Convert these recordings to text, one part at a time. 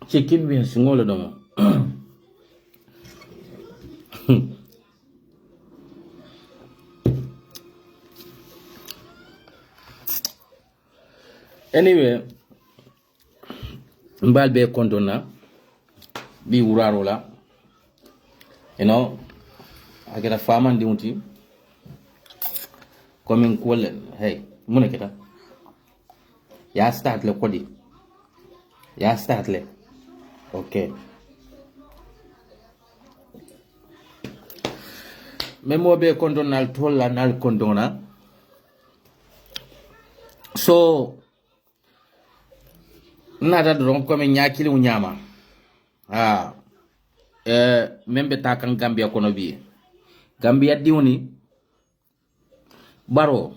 Chicken wings ngolo dong. Anyway, mbal be kontona bi wuraro la. You know, I get a farmer diunti. Coming cool. Hey, muna kita. Ya start le kodi. Ya start le. Okay. Memo be kontona al tola nal kontona. So nada dron comme nyakili unyama membe takan Gambia kono bi Gambia diuni baro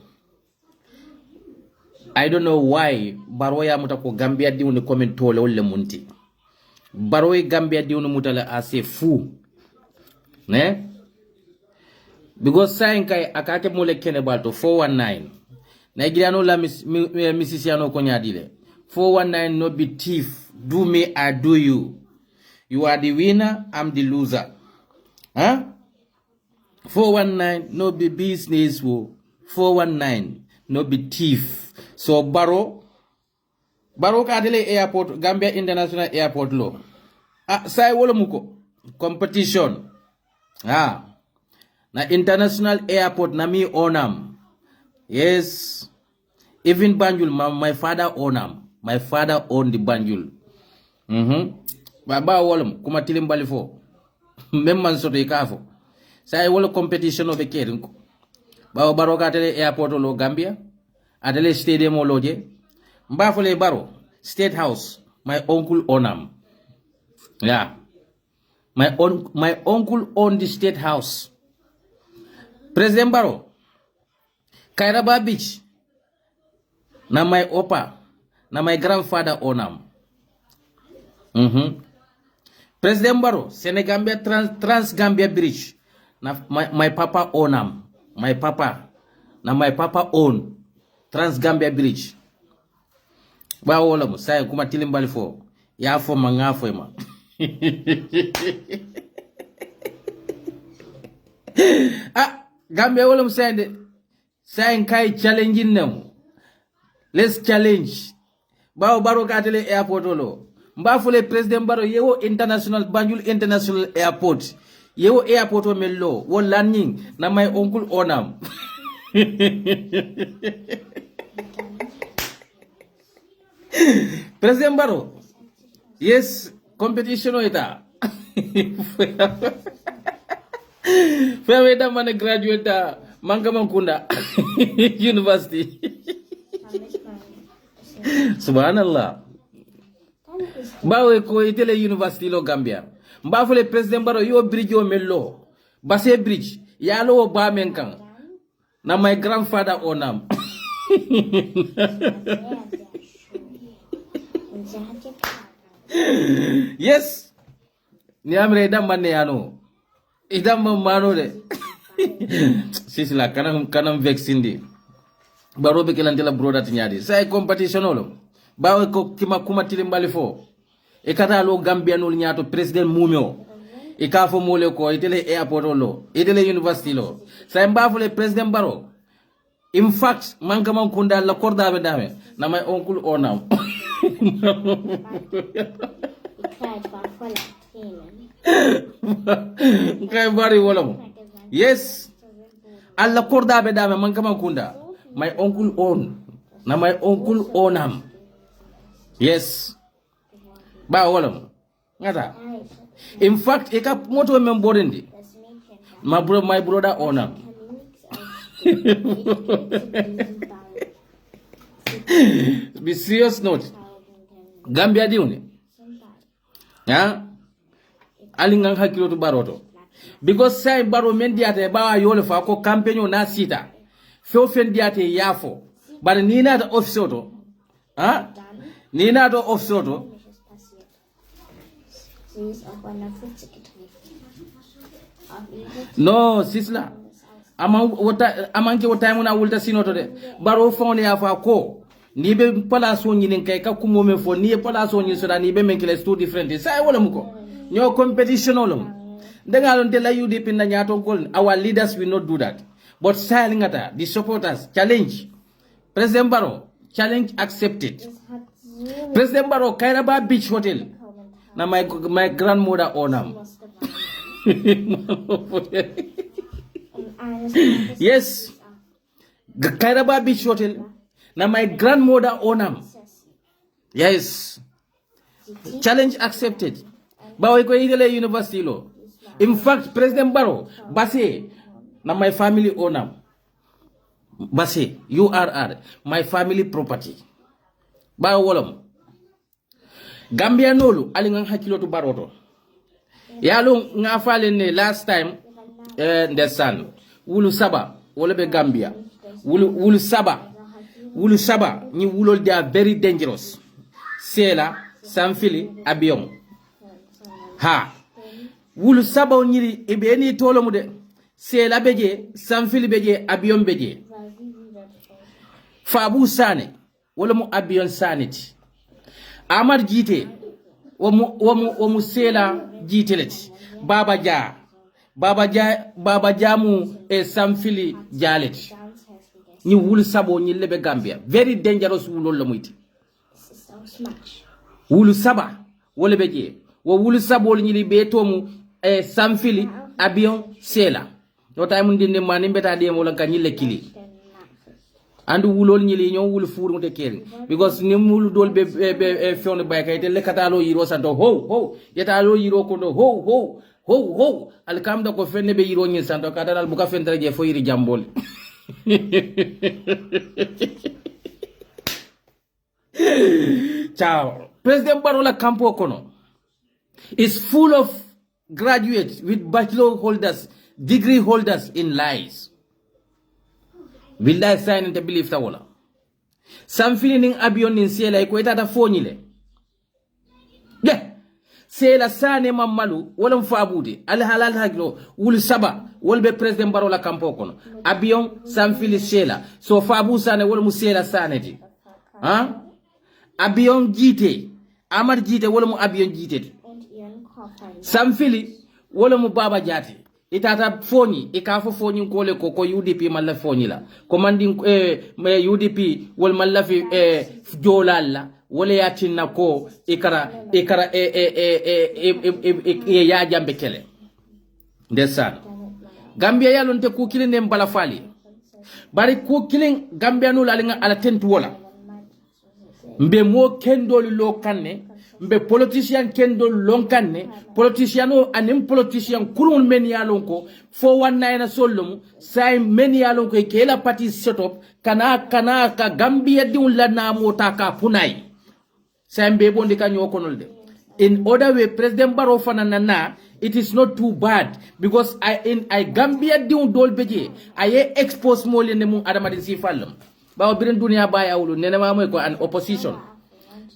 I don't know why baro ya muta ko Gambia diuni comme tole wolle munti baro e Gambia diuni mutala assez fou ne because sain kai akake mole kene balto 419 Nigeriano la misisiano ko nyadile 419 no be thief. Do me, I do you. You are the winner, I'm the loser. Huh? 419 no be business. 419 no be thief. So Baro Kadele Airport, Gambia International Airport law. Sai wolo muko competition. Na international airport na mi onam. Yes. Even Banjul, my father onam. My father owned the Banjul. Baba wolum kuma tilim balifo. Memman soto ikafo. Sai wolo competition of a kering. Bawo baro katele airport lo Gambia. Adele stadium loje. Mbafole baro. State House. My uncle onam. Yeah. My uncle owned the State House. President Baro. Kairaba Beach. Na my opa. Na my grandfather onam. President Baro, Senegambia Trans-Gambia Bridge. Na my papa onam. My papa. Na my papa own Trans-Gambia Bridge. Ba wala mo say kuma tilimbali fo. Ya fo mangafo ma. Gambia wala mo say kai challenging them. Let's challenge. Bao Baro Katele Airport lo. Mbafule President Baro yewo international Banjul International Airport. Yewo airport o mello. Wo landing na my uncle onam. President Baro. Yes, competition o ita. Feweda mane graduate Mangamangkunda University. Subhanallah. Bawe ko itele university lo Gambia. Mbafule President Baro yo bridge o mello. Base bridge. Yalo o ba menkan. Na my grandfather onam. Yes. Ni amre idam manne yano. Idam mano de. Sisi la kanam vexindi. Baro be kelantela broda tinyadi. Sai competition olo. Bawe ko kuma tilimbali fo. E kata lo Gambia no nyato president Mumio. E ka fo mole ko itele airport lo. Itele university lo. Sai mbafule president Baro. In fact, Mangamangkunda la korda be dame. Na my uncle onam. Kay bari wala. Yes. Alla korda be dame Mangamangkunda. My uncle own. Na my uncle onam. Yes. Ba wala. Ngata. In fact, eka moto memborendi. My brother onam. Be serious note. Gambia diuni. Yeah. Alingang hakilo to baroto. Because say baro mendiate ba yole fa ko campaign na sita. Fe ofendiate yafo. But nina the officer to Ah? Ni na to off soto. Sie ist auch bei einer 40 getreten. No, sisla. Amanke wata muna wulta sinoto de. Baro fone ya fa ko. Ni be palaso nyinin kay ka kumo men fo ni palaso nyi so da ni be men kele two different. Sai wala muko. Nyo competition olum. Denga lon de la UDP na nyato gol. Our leaders will not do that. But styling ata, the supporters challenge. President Barrow challenge accepted. President Barrow Kairaba Beach Hotel. Na my grandmother ownam. Yes. Kairaba Beach Hotel. Na my grandmother ownam. Yes. Challenge accepted. Bawo ko idele university lo. In fact, President Barrow Basse na my family ownam. Basse URR my family property. Bawo wolom. Gambia nolu ali nga hakilo to Baroto. Yalo nga fale ne last time ndesan wulu saba wala be Gambia wulu saba ni wulol they are very dangerous. Sela Samfili abiyon ha wulu saba nyiri ebe ni tolo mude Sela beje Samfili beje abiyon beje Fabu Sane wala mu abiyon sanity Amar Jite wamu Sela Jiteleti Baba Jamu Samfili Jaleti ni wulu sabo ni lebe Gambia very dangerous wulol la muyti wulu saba wole beje wo wulu sabo ni libe tomu Samfili abiyon Sela no tay mun dinde mani mbeta de mo lan ka nyille kili andu wulol nyili ñoo wul fuur te keri because ni mulu dol be fione bay kay te le katalo yiro santo ho yetalo yiro ko do ho alkamda ko fenne be yiro ñi santo kadal bu ka fentre je fo yiri jambol ciao President Barola Campo Kono is full of graduates with bachelor holders, degree holders in lies. Will I sign and believe Tawola? Some feeling abion in Sela equated a phone. Yeah. Sela Sane Mamalu, Wolum Fabudi, Al Halal Haglo, Wul Saba, will be President Barola Campo Kono. Abion, Sam Phyllis Sela. So Fabu Sane, Wolum Sela Sanity. Huh? Abion Gite. Amar Gite, Wolum Abion Gite. Sam Philly, Wolum Baba Jati. Itata foni ikafo foni kole ko UDP malla foni la commanding UDP wol malla fi jolalla wala yatinna ko ikara ya jambe kele ndesan Gambia yalonte ku kilin dem bala fali bari ku kilin Gambia no la nga ala tentu wala mbe mo kendol lo kanne mbe politicien kendo lonkanne politicien o anim politicien kurun men yalon ko fo wanna na sollum say men yalon ko ke la parti setop kana ka Gambia diun la na mota ka punay say mbe bondi ka nyoko nolde in other way President Barrow fanana it is not too bad because I Gambia diun dol beje ay expose mo le ne mun adama di sifalum bawo birin dunia baya wulu nene ma moy ko an opposition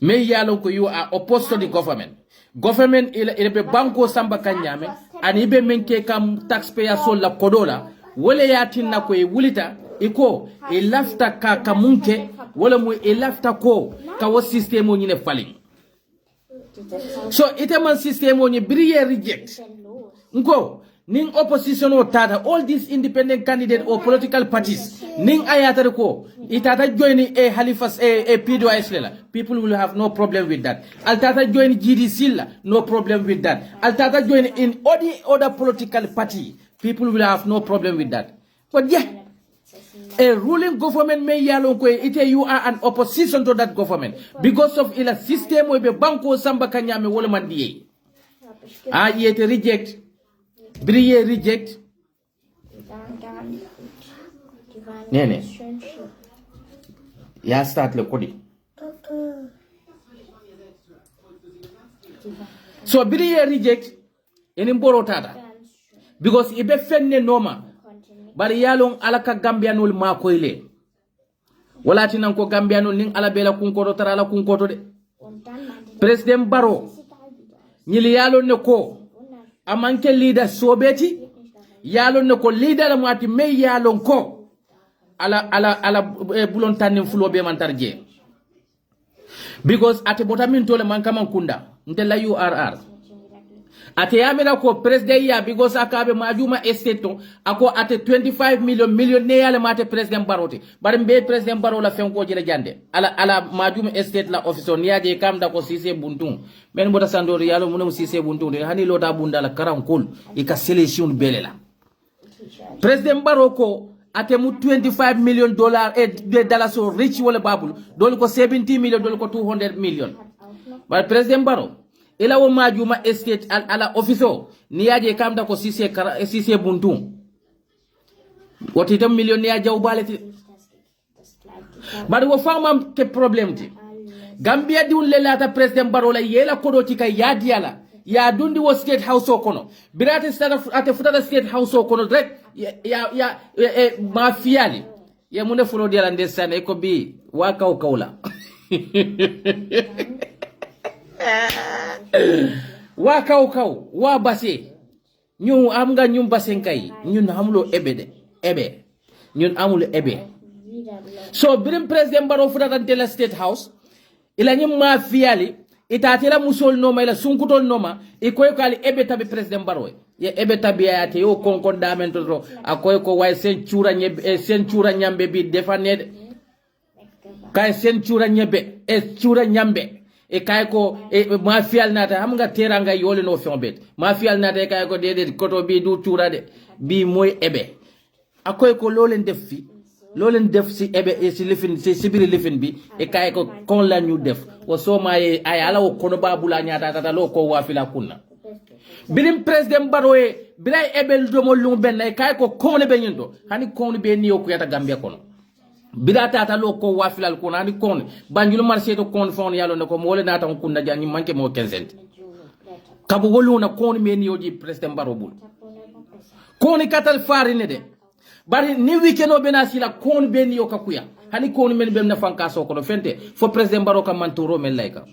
me yalo ko you are opposed to the government il be banko samba kanyame ani be menke kam taxpayer sol la kodola wala yatinna ko e wulita iko e lafta ka kamunke wala mu e lafta ko ka wo system ni ne fali so ite man system ni briye reject nko ning opposition o tata all these independent candidate or political parties ning ayata ko itata join a Halifa's a PDOIS lela people will have no problem with that altata join GDC la no problem with that altata join in any other political party people will have no problem with that but yeah a ruling government may yalon ko ite you are an opposition to that government because of ila system we be banko samba kanyame wala mandiye yete reject Briye reject. Nene. Ya start le kodi. So Briye reject enimboro tata. Because ibe fenne noma. Bari yalong alaka Gambianul ma koile. wala tinan ko gambiano ning ala bela kunkoto tara ala kunkoto de Kontan mandi. president baro nyili yalon ne ko amanke leader sobeti yalon ne ko leader la mati me yalon ko ala bulon tanin fulo be man tarje because ate botamin tole man kaman kunda ndela URR ate yamira ko president ya because akabe majuma estate to ako ate 25 million ne yale mate president barote bare be president baro la fen ko jele jande ala majuma estate la office on yaje kamda ko sise buntung men bota sandoro yalo munum sise buntung de hani lota bunda la karankul ika selection belela president baro ko ate mu 25 million dollar de dollars so rich wala babul dol ko 70 million dol ko 200 million bare president baro ila wo majuma estate ala officio ni yaje kamda ko sise buntu woti tam million ya jaw balati bari wo fama ke problem ti gambia di ulle lata president barola yela kodo ti kay yadiala ya dundi wo state house o kono birate ate futata state house o kono rek ya mafiali ya mune fulo diala ndesane ko bi wa kawla wa kaw wa base ñun am nga ñun basen kay ñun amulo ebe ñun amulo ebe so birim president baro futata la state house ila ñim ma fiyali itatela musol noma ila sunkutol noma ikoy ko ali ebe tabi president baro ye ebe tabi ya te yo konkon damento to akoy ko way sen ciura nyambe bi defanede kay sen ciura nyambe e kay ko ma fial nata xam nga teranga yole no fiobet ma fial nata kay ko dede koto bi du ciura de bi moy ebe akoy ko lolen def si ebe si lifin si sibiri lifin bi e kay ko kon la ñu def wo so ma ay ala wo kono babula nyata tata lo ko wa fila kunna bilim president baro e bilay ebe do mo lu ben e kay ko kon be nyindo hani kon be ni ko yata gambia kono bida tata lo ko wa fila ko nani kon banjul marché to kon fon yalo ne ko mo le nata kunna jani manke mo 15 kabu woluna kon me ni oji president baro bul kon katal farine de bari ni weekend be na sila kon be ni kakuya hani kon men be na fanka so ko fente fo president baro ka mantoro men layka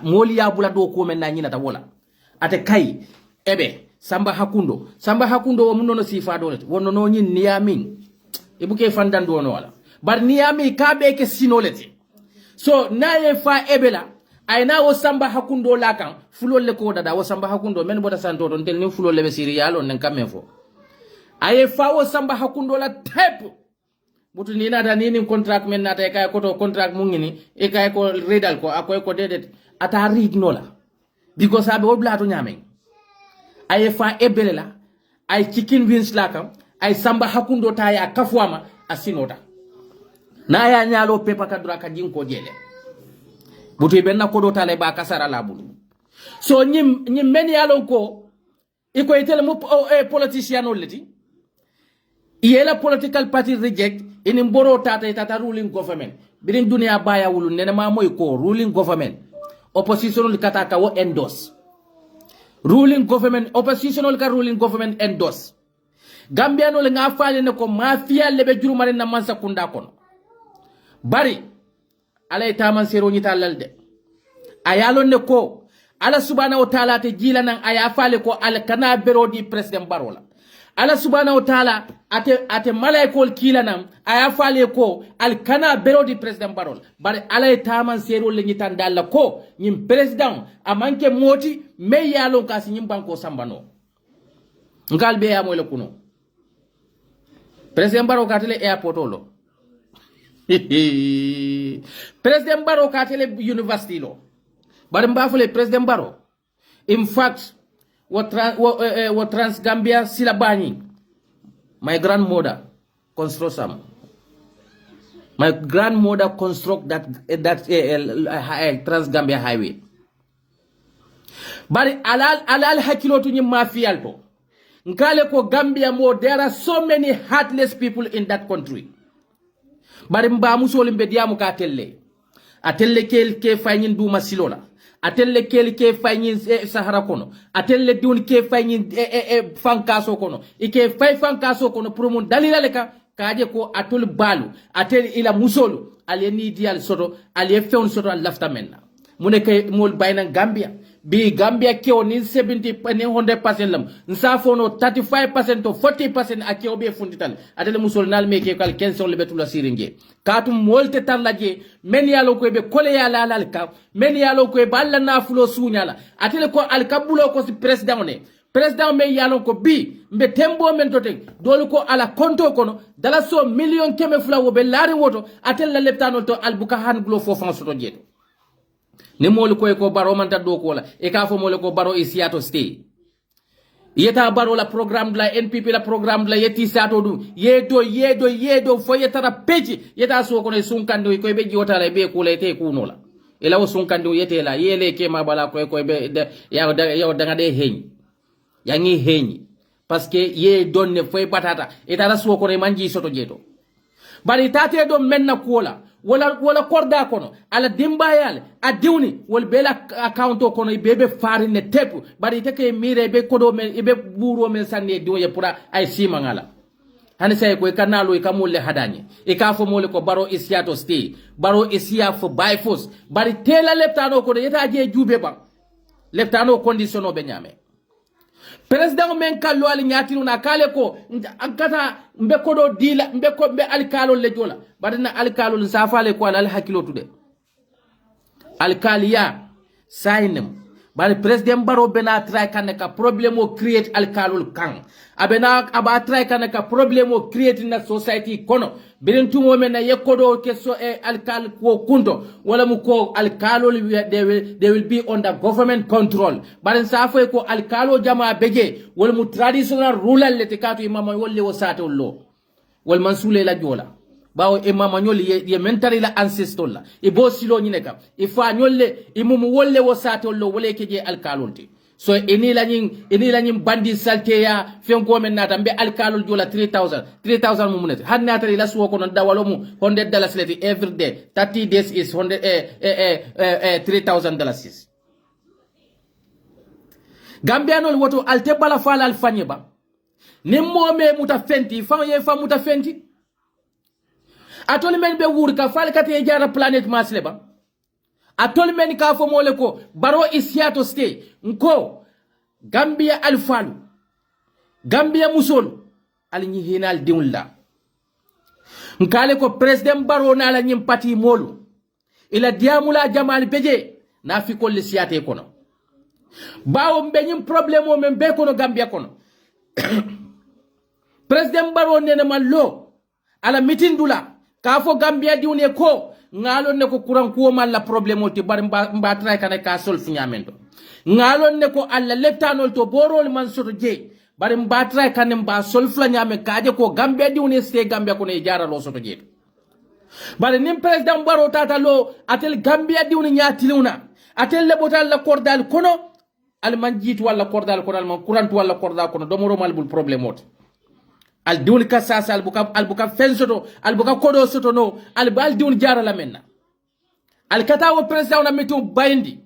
moli ya bula do ko men na nyina ta wola ate kai ebe samba hakundo wo munono sifa dole wonno no nyin niyamin ibuke fandan do no wala bar niyami kabe ke sinolete so naye fa ebela ayna wo samba hakundo lakan fulol le ko dada wo samba hakundo men bota santo don tel ni fulol le be siriyalo nen kamen fo aye fa wo samba hakundo la tep butu ni nata ni contract men nata e kay ko to contract mu ngini e kay ko redal ko akoy ko dedet ata rig nola because abe obla to nyame aye fa ebelela ay chicken wings lakan ay samba hakundo ta ya kafwama asinota na ya nyalo pepa kadura ka jinko jele butu benna ko do tale ba kasara la bulu so nyim men yalo ko iko itele mu politician oleti yela political party reject in mboro tata ruling government birin dunia baya wulu nene ma moy ko ruling government opposition kata ka wo endorse ruling government opposition ka ruling government endorse gambia no le nga faale ne ko mafia lebe jurumare na mansa kunda kono bari ala itaman sero nyita lalde ayalon ne ko ala subhanahu wa ta'ala te jila nan aya faale ko ala kana berodi president barola ala subhanahu wa ta'ala ate malaikol kila nan aya faale ko al kana berodi president barola bari ala itaman sero le nyita dalla ko nyim president amanke moti me yalon kasi nyim banko sambano ngal be ya mo le kuno president baro katele airport lo president baro katele university lo bari mbafule president baro in fact what trans gambia silabani my grandmother construct that trans gambia highway bari alal hakilotu nyim mafiyal to nkale ko Gambia mo there are so many heartless people in that country bari mba musol mbe diamu ka telle atelle ke faynin duma silola atelle ke faynin sahara kono atelle dun ke faynin fankaso kono ike fay fankaso kono pour mun dalila leka kaje ko atul balu atel ila musolu ali ni dial soto ali fewn soto al lafta menna mune kay mol bayna Gambia bi Gambia keo ni 70 ni 100% lam nsa fono 35% to 40% akeo be fundital atele musol nal meke kal kenson le betula siringe katum molte tarlaje men yalo ko be kole yala lal ka men yalo ko balla na fulo sunyala atele ko al kabulo ko si president ne president me yalon ko bi mbe tembo men toten dolu ko ala konto kono dala so million keme fula wo be lari woto atel la leptanol to albuka han bulo fo France to jeto ni mol ko baro man ta do ko la e ka fo mol ko baro e siato stay yeta baro la programme de la NPP la programme de la yeti sato du yedo fo yeta peji yeta so ko ne sunkando ko be jota la be ko la te kuno la e la wo sunkando yete la yele ke ma bala ko be ya da de heñ yangi heñi parce que ye donne foy batata etara suwo ko manji soto jeto bari tate do menna kola wala korda kono ala dimbayal a diwni wol bela account kono bebe farine tepu bari take mire be kodo men be buro men sanne diwoye pura ay simangala hani say ko kanalo e kamulle hadanye e ka fo mole ko baro isiato stay baro isia fo by force bari tela leptano ko yeta je jube ba leptano conditiono be nyame president men kallo ali nyatiru na kale ko ankata mbe kodo dila mbe ko mbe alkalo le jola badina alkalo safale ko al hakilo tude alkaliya sainem bari president baro bena try kanaka problem o create alkalo kan abena aba try kanaka problem o create na society kono birin tumo men na yekodo ke so e alkal ko kunto wala mu ko alkalo they will be under government control bari safo ko alkalo jama beje wala mu traditional rural lete kato imama wolle wo sato lo wal mansule la jola bawo imama nyoli ye mentari la ancestor la e bo silo nyine kam e fa nyolle e mum wolle wo sato lo wala ke je alkalo te so eni la nyin bandi salte ya fen ko men nata be alkalul jola 3000 mu munete han nata la suwo ko non dawalo mu $100 leti every day 30 days is $3000 Gambianol woto alte bala fala al fanyeba nimmo me muta fenti fa muta fenti atoli men be wuri ka fal kate jara planet Mars leba atol men ka fo mole ko baro isiato stay nko Gambia alfalu Gambia musol alni hinal diwla nkale ko president baro na la nyim pati molu ila diamula jamal beje na fi ko lisiate kono bawo mbe nyim problème o men be kono Gambia kono president baro nene mallo ala meeting dula ka fo Gambia diwne ko ngalon ne ko kuran ko malla problème o ti bar mba tray kana ka sol finyamento ngalon ne ko alla leptanol to borol man soto je bar mba tray kana mba sol flanyame kaje ko Gambia diwne ste Gambia ko ne jara lo soto je bar nim president baro tata lo atel Gambia diwne nyatiluna atel lebotal la kordal kono al manjit wala kordal kono al man kuran wala kordal kono do moro mal bul problème ot al diwni kasasa al buka fensoto al buka kodo soto no al bal diwni jara la menna al katawo president na meto bayndi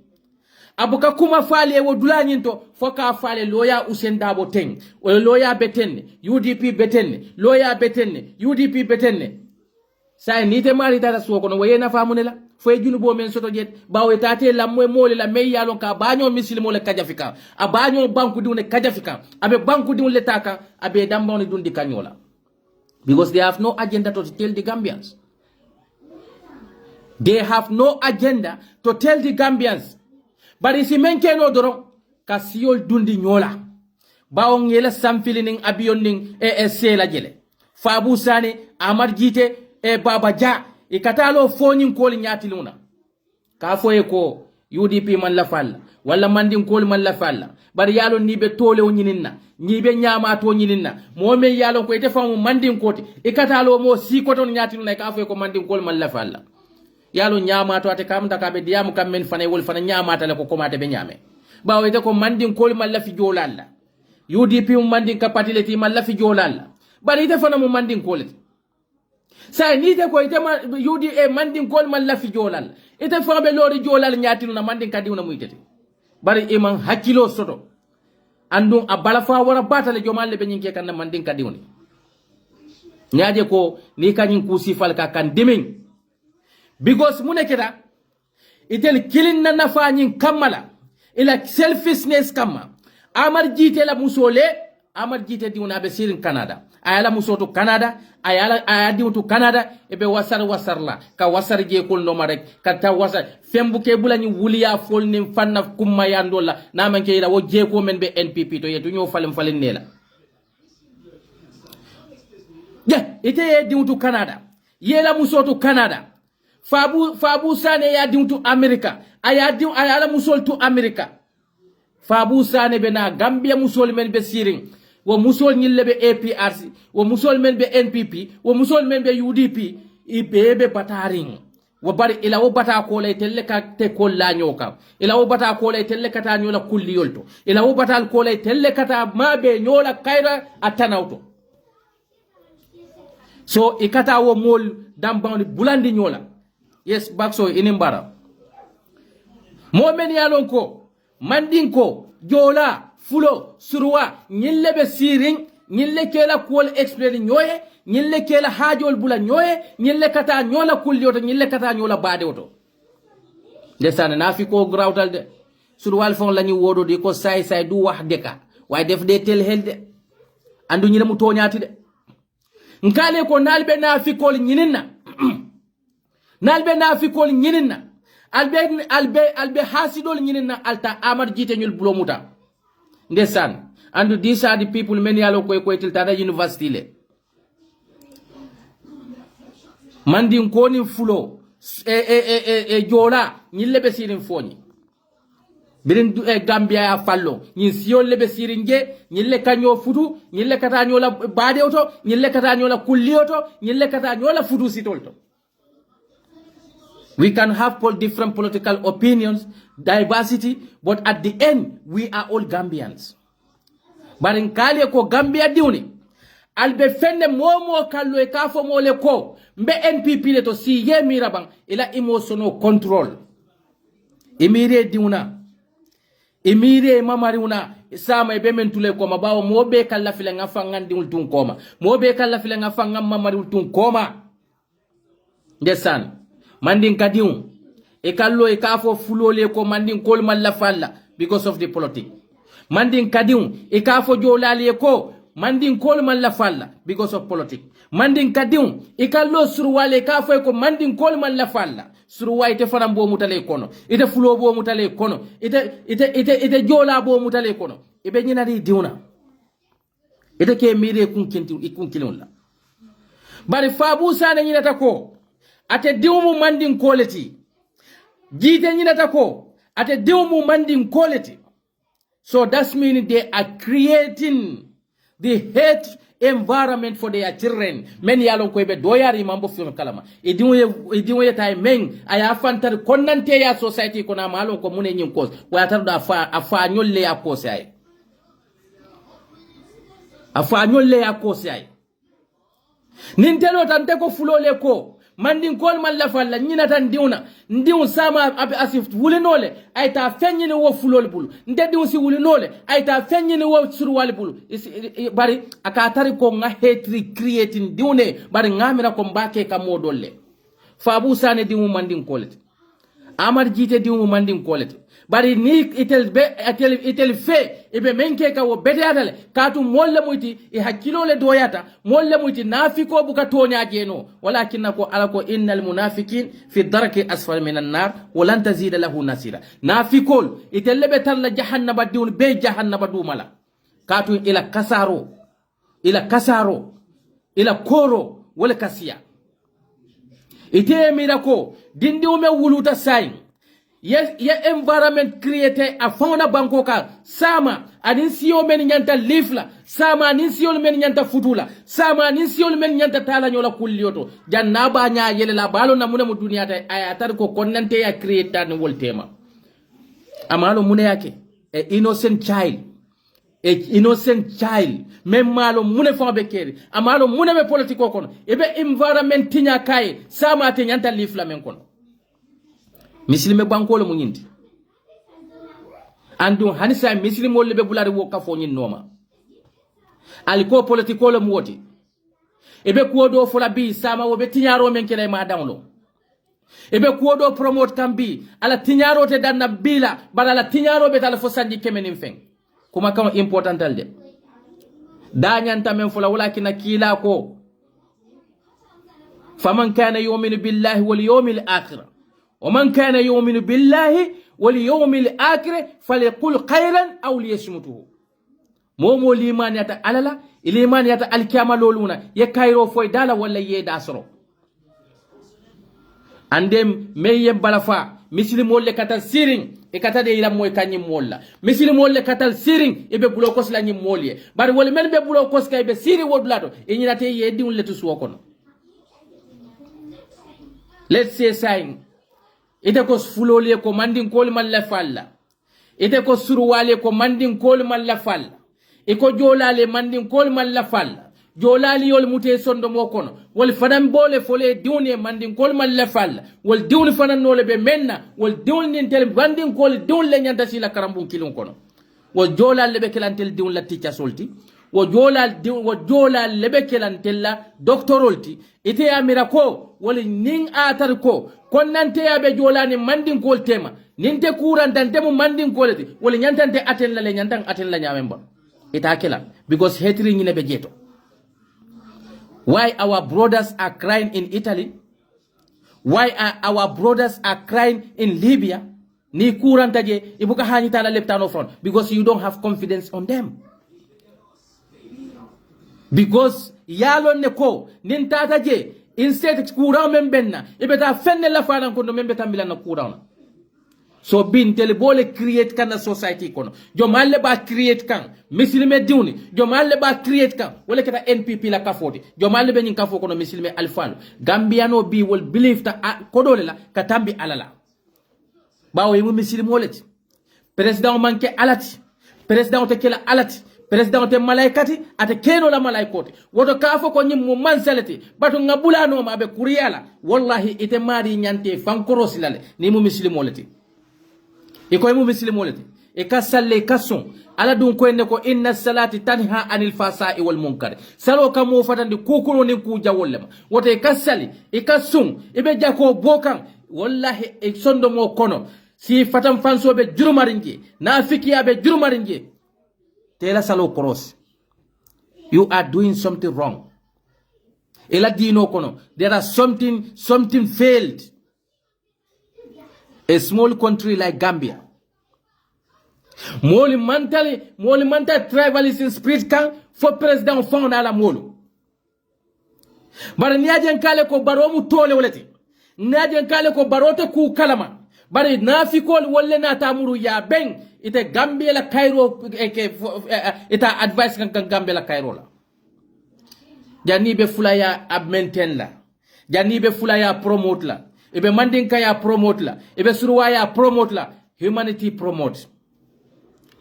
abuka kuma fale wo dulanyinto foka fale loya Usain Dabo teng o loya betenne UDP betenne loya betenne UDP betenne say nite mari dara suko no wayena famunela foy junubo men soto jet bawo tate la moy mole la mey yalon ka banyo misilimo le kajafika a banyo banku diwne kajafika abe banku diwne taka abe dambawni dundi kanyola because they have no agenda to tell the Gambians. They have no agenda to tell the Gambians. But if you menke no doro kasiyol dundi nyola bawo ngela samfilining abiyoning la jele Fabu Sane Amar Jite Baba Ja ikatalo fonin kol nyatiluna ka foye ko UDP man la falla wala mandin kol man la falla bari yalo ni be tole nyininna ni be nyama to nyininna mo me yalo ko ite famu mandin koti ikatalo mo si ko ton nyatiluna ka foye ko mandin kol man la falla yalo nyama to ate kam taka be diamu kam men fane wol fana nyama tale ko komate be nyame bawo ite ko mandin kol man la fi jolalla UDP mandin kapatileti man la fi jolalla bari ite fana mo mandin koleti say nite ko ite UDA mandin kol man la fi jolal ite fabe lori jolal nyatinu na mandin kadiuna muitete bari iman hakilo soto andum abala fa wara batale jomalle be nyinke kan mandin kadiuni nyaaje ko ni kanyin kusi fal ka kan dimin because mune keda itel kilin na nafanyin kamala ila selfishness kama amar jite la musole amar jite diuna be sirin Canada ayala musoto Canada aya diutu Canada ebe wasarla ka wasar je kol no marek ka ta wasar fembuke bulani wuliya folni fanna kumma yandola na manke ira wo je ko men be NPP to yetu ñoo falen nela ite diutu Canada yela musoto Canada Fabu Sane ya diutu America ayala musol tu America Fabu Sane be na Gambia musol men be sirin wo musol ñille be APRC wo musol men be NPP wo musol men be UDP ibebe bataring wo bari ila wo bata ko lay telle ka te ko la nyoka ila wo bata ko lay telle kata nyola kulli yolto ila wo bata ko lay telle kata mabe nyola kayra atanawto so ikata wo mol dambawni bulandi nyola yes bakso inimbara mo men yalon ko mandinko jola fulo surwa ñille be siring ñille kela kuol explain ñoye ñille kela hajol bula ñoye ñille kata ñola kulli oto ñille kata ñola bade oto desane na fi ko grawtal de surwal fon lañu wodo di ko say du wax deka way def de tel helde andu ñile mu toñati de nkale ko nalbe na fi ko ñininna nalbe na fi ko ñininna albe hasidol ñininna alta amar jite ñul bulo muta ndesan and these are the people many yalo koy tiltada university le mandin koni fulo jola ñille be sirin foni birin Gambia ya fallo ñin siol le be sirin je ñille kanyo futu ñille kata ñola bade oto ñille kata ñola kulli oto ñille kata ñola futu sitolto. We can have different political opinions, diversity, but at the end, we are all Gambians. But in Kali ko Gambia diuni, albe fende momo kallo e kafo mole ko, mbe NPP le to si ye mirabang, ila emotional control. Imire diuna, imire mamariuna, sama ebe mentule koma, bawo mobe kalla file nga fangan diul tun koma, mobe kalla file nga fangan mamariul tun koma. Desan. Mandin kadiun e kallo e kafo fulole ko mandin kol malla falla because of the politics. Mandin kadiun e kafo jolale ko mandin kol malla falla because of politics. Mandin kadiun e kallo surwale kafo ko mandin kol malla falla surwa ite fana bo mutale kono ite fulo bo mutale kono ite jola bo mutale kono ibe nyina di diuna ite ke mire kun kilon la bari Fabu Sane nyina tako ate diumu mandin quality jite nyinata ko ate diumu mandin quality. So that's meaning they are creating the hate environment for their children. Many yalon ko be doyari mambo fiyon kalama idimu ye tay meng aya fantar konnante ya society ko na malon ko mune nyin cause wa tar da afa nyolle ya cause ay afa nyolle ya cause ay nintelo tante ko fulole ko mandin kol man la falla nyina tan diuna ndiu sama abi asif wulinole ay ta fenyini wo fulol bulu ndedi si wulinole ay ta fenyini wo surwal bulu bari aka tari ko nga hatred creating diune bari ngamira ko mbake ka modolle Fabu Sane diu mandin kolete Amar jite diu mandin kolete bari ni itel fe ibe menke ka wo bedadale katu molle muyti e hakkilo le doyata molle muyti nafiko buka tonya jeno walakin ko alako innal munafiqin fi darki asfal minan nar walan tazida lahu nasira nafikol itel be talla jahannaba diun be jahannaba dumala katu ila kasaro ila koro wala kasiya ite mirako dindi ume wuluta sain ye environment create a fauna bankoka sama anin siyo men nyanta lifla sama anin siyo men nyanta futula sama anin siyo men nyanta tala nyola kulliyoto jannaba nya yele la balo na mune mu duniya ta ayatar ko konnante ya create tan wol tema amalo mune yake innocent child même malo mune fo be keri amalo mune be politiko kono ebe environment tinya kai sama te nyanta lifla men kono misilime bankolo mu nyindi andu hanisa misilimo lebe bulari wo kafo nyin noma aliko politiko lo mwoti ebe ko do fola bi sama wo be tinyaro men kele ma dawlo ebe kuodo promote kambi ala tinyaro te danna bila bara ala tinyaro be tala fo sanji kemenin feng kuma kan important alde danyanta men fula walakin kila ko faman kana yu'minu billahi wal yawmil akhir ومن كان يؤمن بالله واليوم الآخر فليقل خيرا أو ليصمته مومو ليمان يتا عللا ليمان يتا الكيما لولونا يكايرو فوي دالا ولا يداسرو andem meyem balafa muslimol le katal siring e katade ila moy kanyim molla muslimol le katal siring e be blokos la nyim molye bari wol men be blokos kay be siri wodulato e nyinate yeddi wol letu suwokono let's say saying ite ko fulole ko mandin kol malla falla ite ko surwale ko mandin kol malla falla e ko jolale mandin kol malla falla jolali yol mute sondo mo kono wol fanan bole fole diwne mandin kol malla falla wol diwni fanan nole be menna wol diwni tel bandin kol diwle le nyanta sila karambun kilon kono wol jolal lebe kelantel diwle la ticca solti wo jolal lebe kelantel la doctorolti ite amira ko wol ning atar ko konnante yabe jolani mandin kol tema ninte kuran dante mu mandin kolati wol nyantante aten la le nyantan aten la nyamemba ita kela because hatred nyine be jeto. Why our brothers are crying in Italy? Why are our brothers are crying in Libya? Ni kurantaje ibuka hanita la leptano front because you don't have confidence on them. Because yalo neko nintata je instead kura membenna ibeta fenne la fana kondo membeta milana kura. So bin telebole create kana society kono jomalle ba create kan misilime diwni jomalle ba create kan wala kata NPP la kafoti jomalle be nyin kafo kono misilime alfalo gambiano bi will believe ta kodole la katambi alala bawo yimu misilime wolati president manke alati president te kela alati president te malaikati ate keno la malaikoti woto kafo ko nyim mo mansalati batu ngabula no ma be kuriyala wallahi ite mari nyante fankoro silale ni mu misilime wolati iko mu muslimolati e ka salle kason ala dun ko ne ko inna salati tanha anil fasa'i wal munkar salo ka mo fatandi kukuno ni ku jawollema wote ka sali e ka sun e be jako bokan wallahi e sondo mo kono si fatam fanso be jurumarinje nafiki abe jurumarinje tela salo cross you are doing something wrong ela dino kono there are something failed. A small country like Gambia. Moli mental tribalism spirit kan for president found ala molo. Bara niaje nkale ko baromu tole wolati. Niaje nkale ko barote ku kalama. Bari nafikol wolle na tamuru ya ben ite Gambia la Cairo ita advice kan Gambia la Cairo la. Jani be fulaya abmenten la. Jani be fulaya promote la. Ebe mandinka ya promote la ebe suruwa ya promote la humanity promote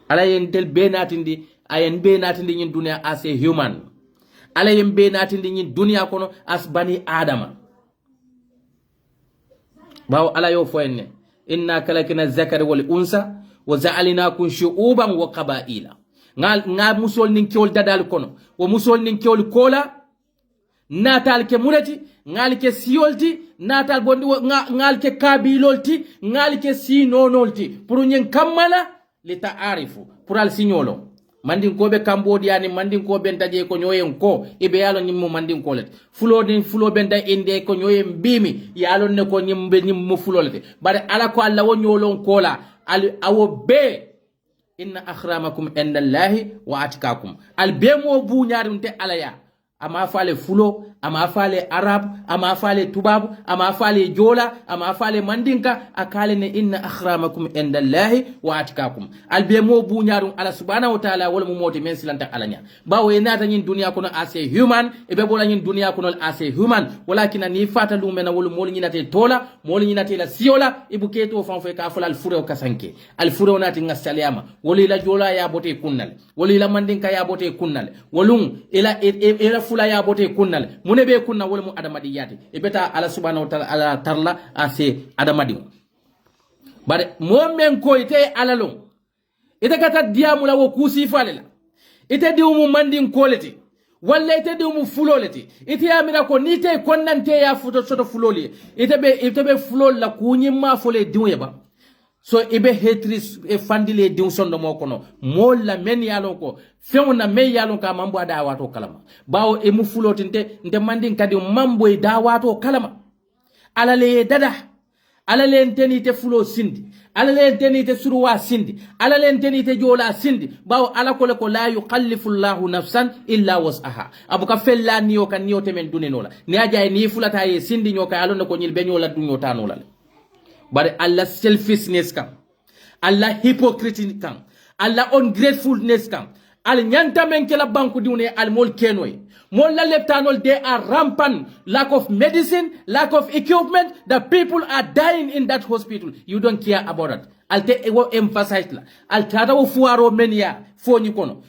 ala yentel benatindi ayen benatindi nyin dunia as a human ala yen benatindi nyin dunia kono as bani adama bawo ala yo foyenne inna kalakina zakari wal unsa wa ja'alnakum shu'uban wa qaba'ila ngal musol nin kiol dadal kono wo musol nin kiol kola natal ke munati ngal ke siolti natal bondi ngal ke kabilolti ngal ke sinonolti pour nyen kamala li ta'arifu pour al signolo mandin ko be Cambodia ni mandin ko ben taje ko nyoyen ko ibe yalo nyimmo mandin ko let fulo ben da inde ko nyoyen bimi yalo ne ko nyimbe nyimmo fulo let bare ala ko alla wo nyolon kola al awo be inna akramakum indallahi wa atqakum al be mo bu nyaarum te alaya ama fale fulo ama fale arab ama fale tubab ama fale jola ama fale mandinka akale ne inna akramakum indallahi wa atqakum albe mo buñarum ala subhanahu wa ta'ala wala mo moti men silanta alanya bawo enata nyin dunya kono ase human e be bola nyin dunya kono ase human walakin ni fata lumena wala mo nyinate tola mo nyinate la siola ibuketo fanfo ka fala al furo kasanke al furo nati ngasaliama wala la jola ya bote kunnal wala la mandinka ya bote kunnal walum ila fula ya bote kunnal mune be kunna wala mu adamadi yati e beta ala subhanahu wa ta'ala ala tarla ase adamadi bare mo men ko ite alalo ite kata diamu la wo kusi falela ite diumu mandin koleti walla ite dimu fuloleti ite amira ko ni te konnante ya futo soto fuloli ite be fulol la kunyima fole dimu ba so ibe hetris e fandile dimu sondo mo kono molla men yalon ko fewna men yalon ka mambo ada wato kalama bawo e mu fuloti nte mandin kadi mambo e da wato kalama alale dada alale nteni te fulo sindi alale nteni te suruwa sindi alale nteni te jola sindi bawo ala ko la yukallifu Allahu nafsan illa was'aha abuka fella niyo kan niyo temen dunenola ni aja ni fulata ye sindi nyoka alon ko nyil benyola dunyo tanola bare Allah selfishness kam Allah hypocrisy kam Allah ungratefulness kam al nyanta men kala banku diune al mol kenoy mol la leptanol they are rampant lack of medicine lack of equipment the people are dying in that hospital you don't care about that al te emphasize la al tata wo fuaro menia foni kono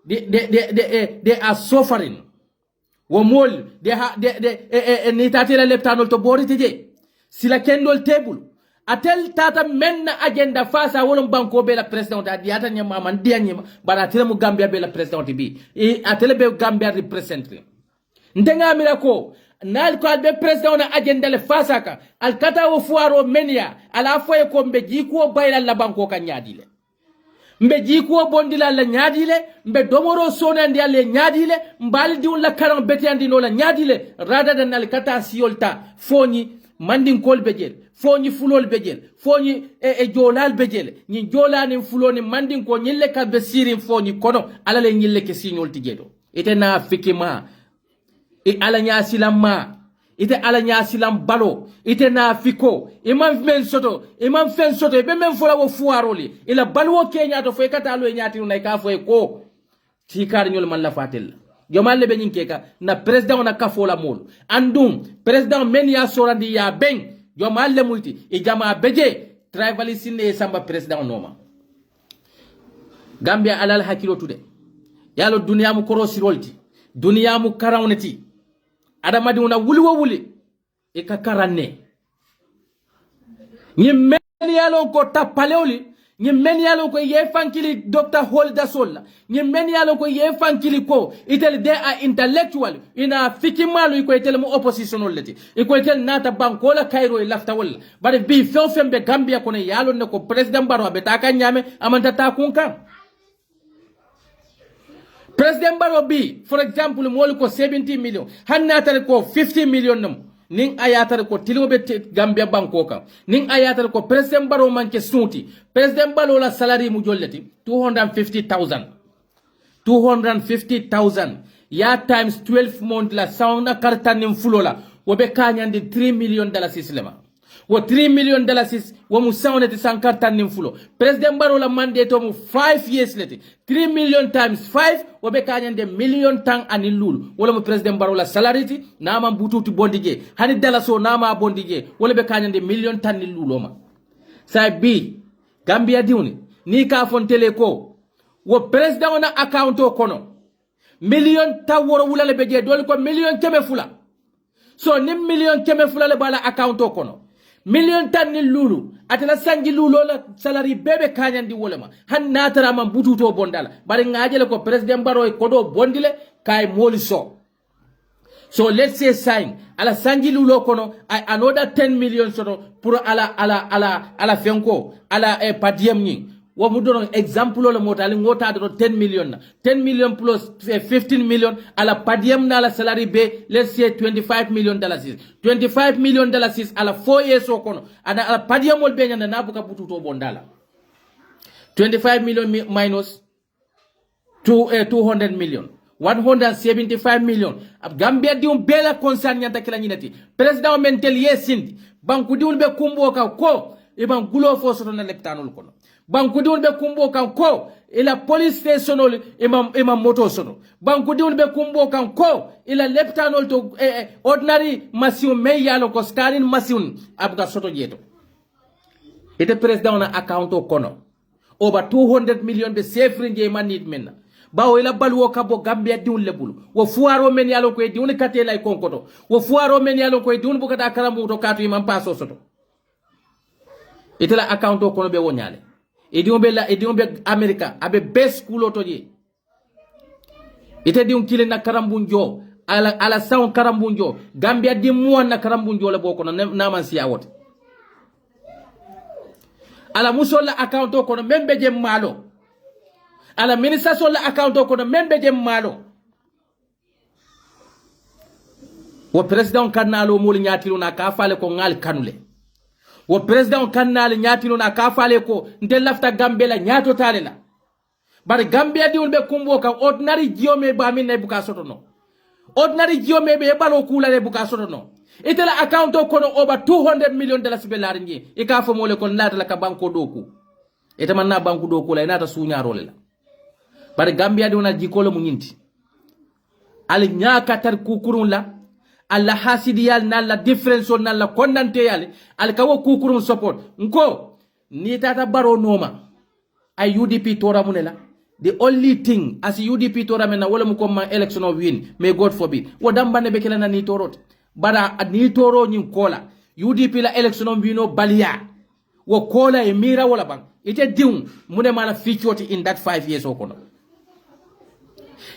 they are suffering wo mol they ni tatela leptanol to borite je sila kendol table atel tata menna agenda fasa wolon banko be la president adiata nyama man dianyima bara tele mu Gambia be la president bi e atele be Gambia representative ndenga mira ko nal ko be president na agenda le fasa ka al kata wo fuaro menia ala foye ko mbe jiko bayla la banko ka nyaadile mbe jiko bondila la nyaadile mbe domoro sona ndi alle nyaadile mbali diun la karam betiandi no la nyaadile rather than al kata siolta foni mandin kol bejel foni fulol bejel foni jolal bejel ni jolani fuloni mandin ko nyille ka be sirin foni kono ala le nyille ke signol tijedo ite na fikima e ala nya silama ite ala nya silam balo ite na fiko imam men soto imam fen soto be men fola wo fuaroli ila balwo kenya to fo kata lo nyati na ka fo ko tikar nyol man la fatel jomal be nyinkeka na president na kafola mol andum president men ya sorandi ya ben jomal le multi e jama beje tribalism ne samba president noma Gambia alal hakilo tude yalo dunia mu korosi rolti dunia mu karawneti adamadi una wuli wo wuli e ka karanne ni men yalo ko tapaleoli ni men yalo ko ye fankili Dr. Holda Solla ni men yalo ko ye fankili ko itel they are intellectual ina fikimalu ko itel mu opposition leti ko itel nata banko la Cairo e lafta wala bare bi fembe Gambia ko ne yalo ne ko president Barrow be ta kan nyame amanta ta kunkan president Barrow bi for example mo ko 70 million hannata ko 50 million nam ning ayatar ko tilobe Gambia banko ka ning ayatar ko president Barrow manke sunti president Barrow la salary mu jolleti 250,000 ya times 12 month la sauna kartanim fulola wobe kanyande 3 million dollars islama wo 3 million dollars wo mu sauneti san kartanim fulo president Barrow la mandate mu 5 years leti 3 million times 5 wobe kanyande million tang ani lulu wala mu president Barrow la salary ti nama bututi bondige hani dalaso nama bondige wala be kanyande million tan ni lulu ma sa bi Gambia diuni ni ka fontele ko wo president na account o kono million taworo wula le beje dol ko million keme fula so ni million keme fula le bala account o kono million tan ni lulu atala sanji lulu la salary bebe kanyandi wolema han natara man bututo bondala bari ngajele ko president Barrow ko do bondile kay moli so let's say sign ala sanji lulu kono another 10 million soto pour ala fenko ala padiem ni wo mu dono example le motali ngota do 10 million na 10 million plus 15 million ala padiem na la salary be let's say 25 million dollars 25 million dollars ala 4 years o kono ana ala padiem wol be nyanda na buka bututo bondala 25 million minus 200 million 175 million Gambia dium bela concern nyanta kila nyinati president mentel yesindi banku diul be kumbo ka ko e ban gulo fo soto na leptanol kono banku diul be kumbo kan ko ila police station imam moto soto banku diul be kumbo kan ko ila leptanol to ordinary machine me yalo ko scanning machine abga soto jeto ite president na account o kono over 200 million be safe nje man need menna bawo ila balwo kabo Gambia diun lebulu wo fuaro men yalo ko diun katela e konkoto wo fuaro men yalo ko diun bukata karambu to katu imam paso soto itela account o kono be wonyale e diun be America abe best school to je ite diun kile na karambunjo ala sound karambunjo Gambia di muwan na karambunjo le boko na man siya wote ala musola account ko no membe je malo ala minister sola account ko no membe je malo wo president kanalo mul nyatilu na ka fale ko ngal kanule wo president kanal nyatilu na ka fale ko nde lafta Gambia la nyato tale la bar Gambia di ulbe kumbo ka ordinary jiome ba min ne buka soto no ordinary jiome be balo kula le buka soto no itela account ko no over $200 million be laringi e ka fo mole ko nata la ka banko doku ita man na banko doku la nata suñaro le la bar Gambia di wona jikolo mu nyinti al nyaaka tar kukurun la alla hasidiyal nalla difference on nalla kondante yale al kawo kukurun support nko ni tata baro noma ay UDP tora munela the only thing as UDP tora mena wala mu ko ma election of win may God forbid wo dambane be kelana ni torot bara ni toro nyin kola UDP la election of wino balia wo kola e mira wala bang ite diun mune mala feature in that 5 years okono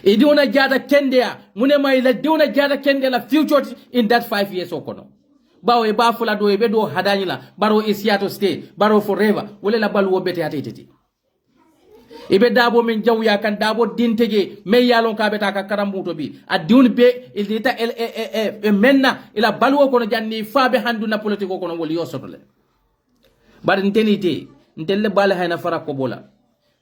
idi wona jada kendea mune may la diuna jada kende la future in that 5 years okono bawo e ba fula do e be do hadani la baro e siato stay baro forever wala la balu wo bete atete ibe dabo min jawya kan dabo dinteje me yalon ka beta ka karambuto bi adun be ilita menna ila balu ko no janni faabe handu na politiko ko no woli yosotole bar ntenite ntelle bala hayna fara ko bola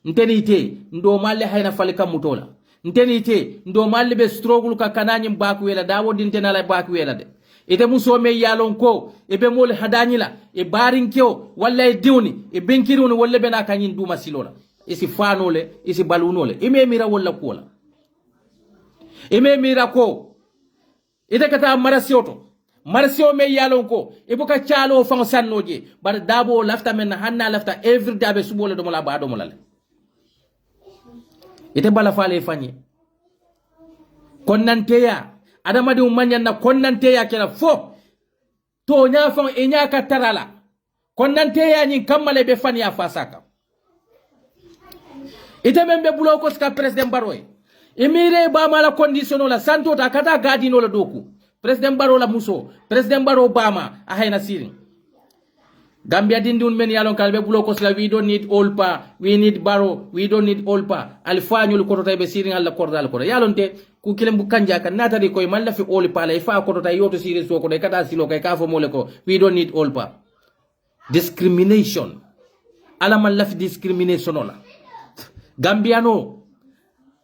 ntenite ndo malle hayna falika mutola ntenite ndo malle be struggle ka kanani baku wela dabo dintena la baku wela de ite muso me yalon ko e be mol hadanyila e barinkeo walla e diwni e benkiruni walla be na kanyin duma silola isi fanole isi balunole ime mira wala kola ime mira ko ite kata marasio me yalon ko ibuka chalo fang sannoje bar dabo lafta men hanna lafta every day be subole do mala ba do mala ite bala fale fanye konnanteya adama di umanya na konnanteya kala fo to nya fang e nya ka tarala konnanteya nyin kamale be fanya fasaka ite membe bulo ko ska president Baroy emire ba mala condition la santo ta kata gadino la doku president Baro la muso president Baro Obama a hayna sirin Gambia dindun men yalon kalbe bulo ko sla we don't need Olpa we need Baro we don't need Olpa alfanyul ko to be sirin alla kordal ko yalon te ku kilem bu kanja kan natari koy man la fi Olpa la fa ko to tay yoto sirin so ko de kata silo kay ka fo mole ko we don't need Olpa discrimination ala man la fi discrimination la Gambiano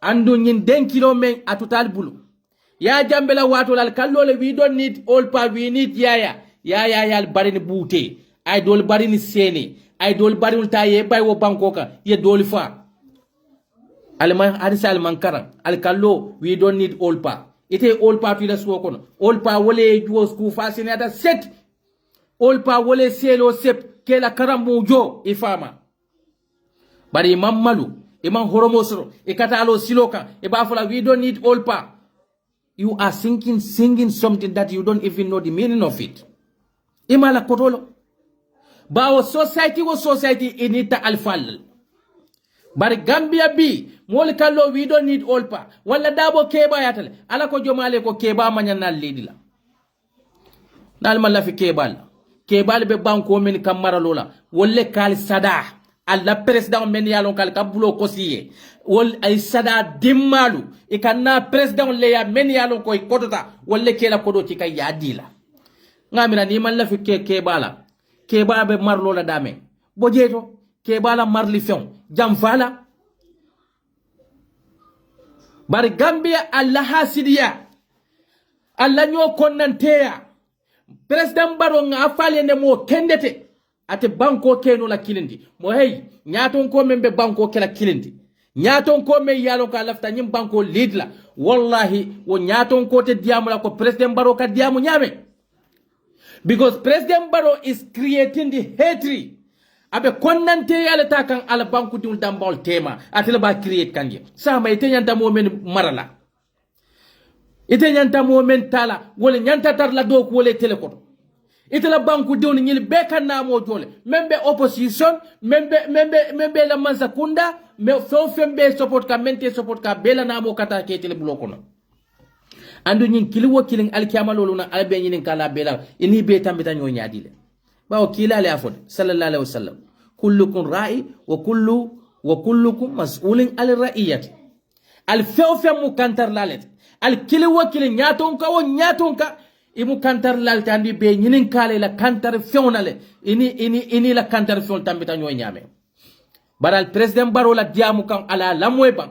andu nyin denkilo men atutal bulu ya jambela wato lal kallole we don't need Olpa we need yaya yal barini bute ay dol barini sene ay dol barini taye bay wo bankoka ye dol fa alman arisal mankaran al kallo we don't need Olpa ite Olpa tu la so kono Olpa wole juo sku fasine ata set Olpa wole selo sep kela karambu jo ifama bari mammalu Iman horomosro ikatalo siloka ibafula we don't need Olpa you are singing something that you don't even know the meaning of it imala kotolo bawo society inita alfal bar Gambia bi mol kallo we don't need Olpa wala dabo keba yatale ala ko jomale ko keba manyana ledila nal mala fi kebal be banko men kamara lola wolle kal sada alla president men yalon kal kabulo kosiye wol ay sada dimmalu e kanna president le ya men yalon koy kodota wolle kela kodo ci kay yadila ngamira ni man la fi keba be marlo la dame bojeto kebala marli fen jam fala bar Gambia alla hasidiya alla nyo konnanteya president Baro nga fale ne mo kendete ate banko keno la kilindi mo hey nyaton ko membe banko kala kilindi nyaton ko me yalo ka lafta nyim banko lidla wallahi wo nyaton ko te diamu la ko president Baro ka diamu nyame because president Baro is creating the hatred abe konnante yale ta kan ala banku dum dambol tema atela ba create kanje sama ite nyanta mo men marala ite nyanta mo men tala wala nyanta tar la do ko wala telekoto itala banku diwni ñil be kan namo jole membe opposition membe la mansa kunda me fo fembe support ka mente support ka bela namo kata ketele bloko no andu ñin kili wo kilin alkiyama lolu na albe ñin kala bela ini be tambita ñoo ñaadile bawo kila le afod sallallahu alaihi wasallam kullukum ra'i wa kullukum mas'ulun al ra'iyati al few mu kantar lalet al kili wo kilin ñaton ka wo ñaton ka imu kantar lalta andi be ñinin kale la kantar fewnale ini la kantar fewn tambita ñoo ñame baral president baro la diamu kan ala lamoy ban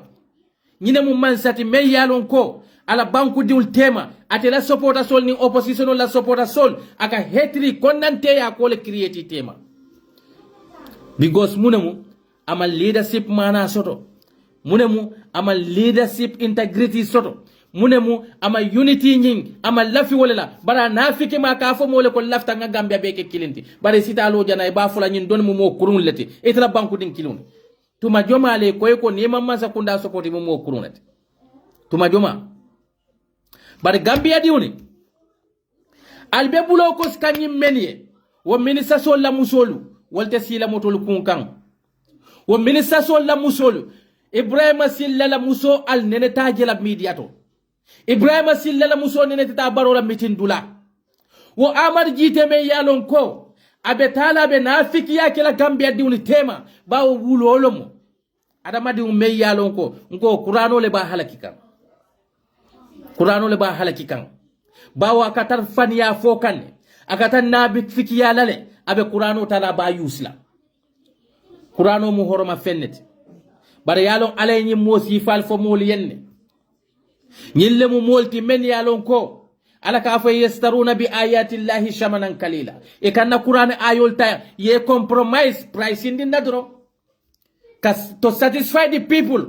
ñine mu mansati me yalon ko ala banku diul tema ate la supporta sol ni opposition la supporta sol aka hetri konnante ya ko le create tema because munemu amal leadership mana soto munemu amal leadership integrity soto munemu ama unity nying ama lafi wala bara nafiki ma ka fo mole ko lafta nga gambia be ke kilinti bare sita lo jana e ba fula nyin don mo kurun leti etla banku din kilun tuma joma le koy ko ni mamma sakunda support mo kurun leti tuma joma bare gambia diuni albe bulo ko skanyim menye wo ministre sol la musolu wolte sila motol kunkan wo ministre sol la musolu ibrahima silla la muso al nene tajela mediato Ibrahima Silla la muso nene tata barola mitin dula wo Amad Jite me yalon ko abe tala be nafiki yake la Gambia diuni tema bawo wulo olomo adama di me yalon ko ngo Qur'ano le ba halaki kan bawo akatar faniya fokan akatar nabi fiki yalale abe Qur'ano tala ba yusla Qur'ano mu horoma fennet bare yalon alayni mosi fal fo moli yenne ñille mu molti men yalon ko ala ka fa yastaruna bi ayati llahi shamanan kalila e kanna qur'an ayol ta ye compromise price indi nadro to satisfy the people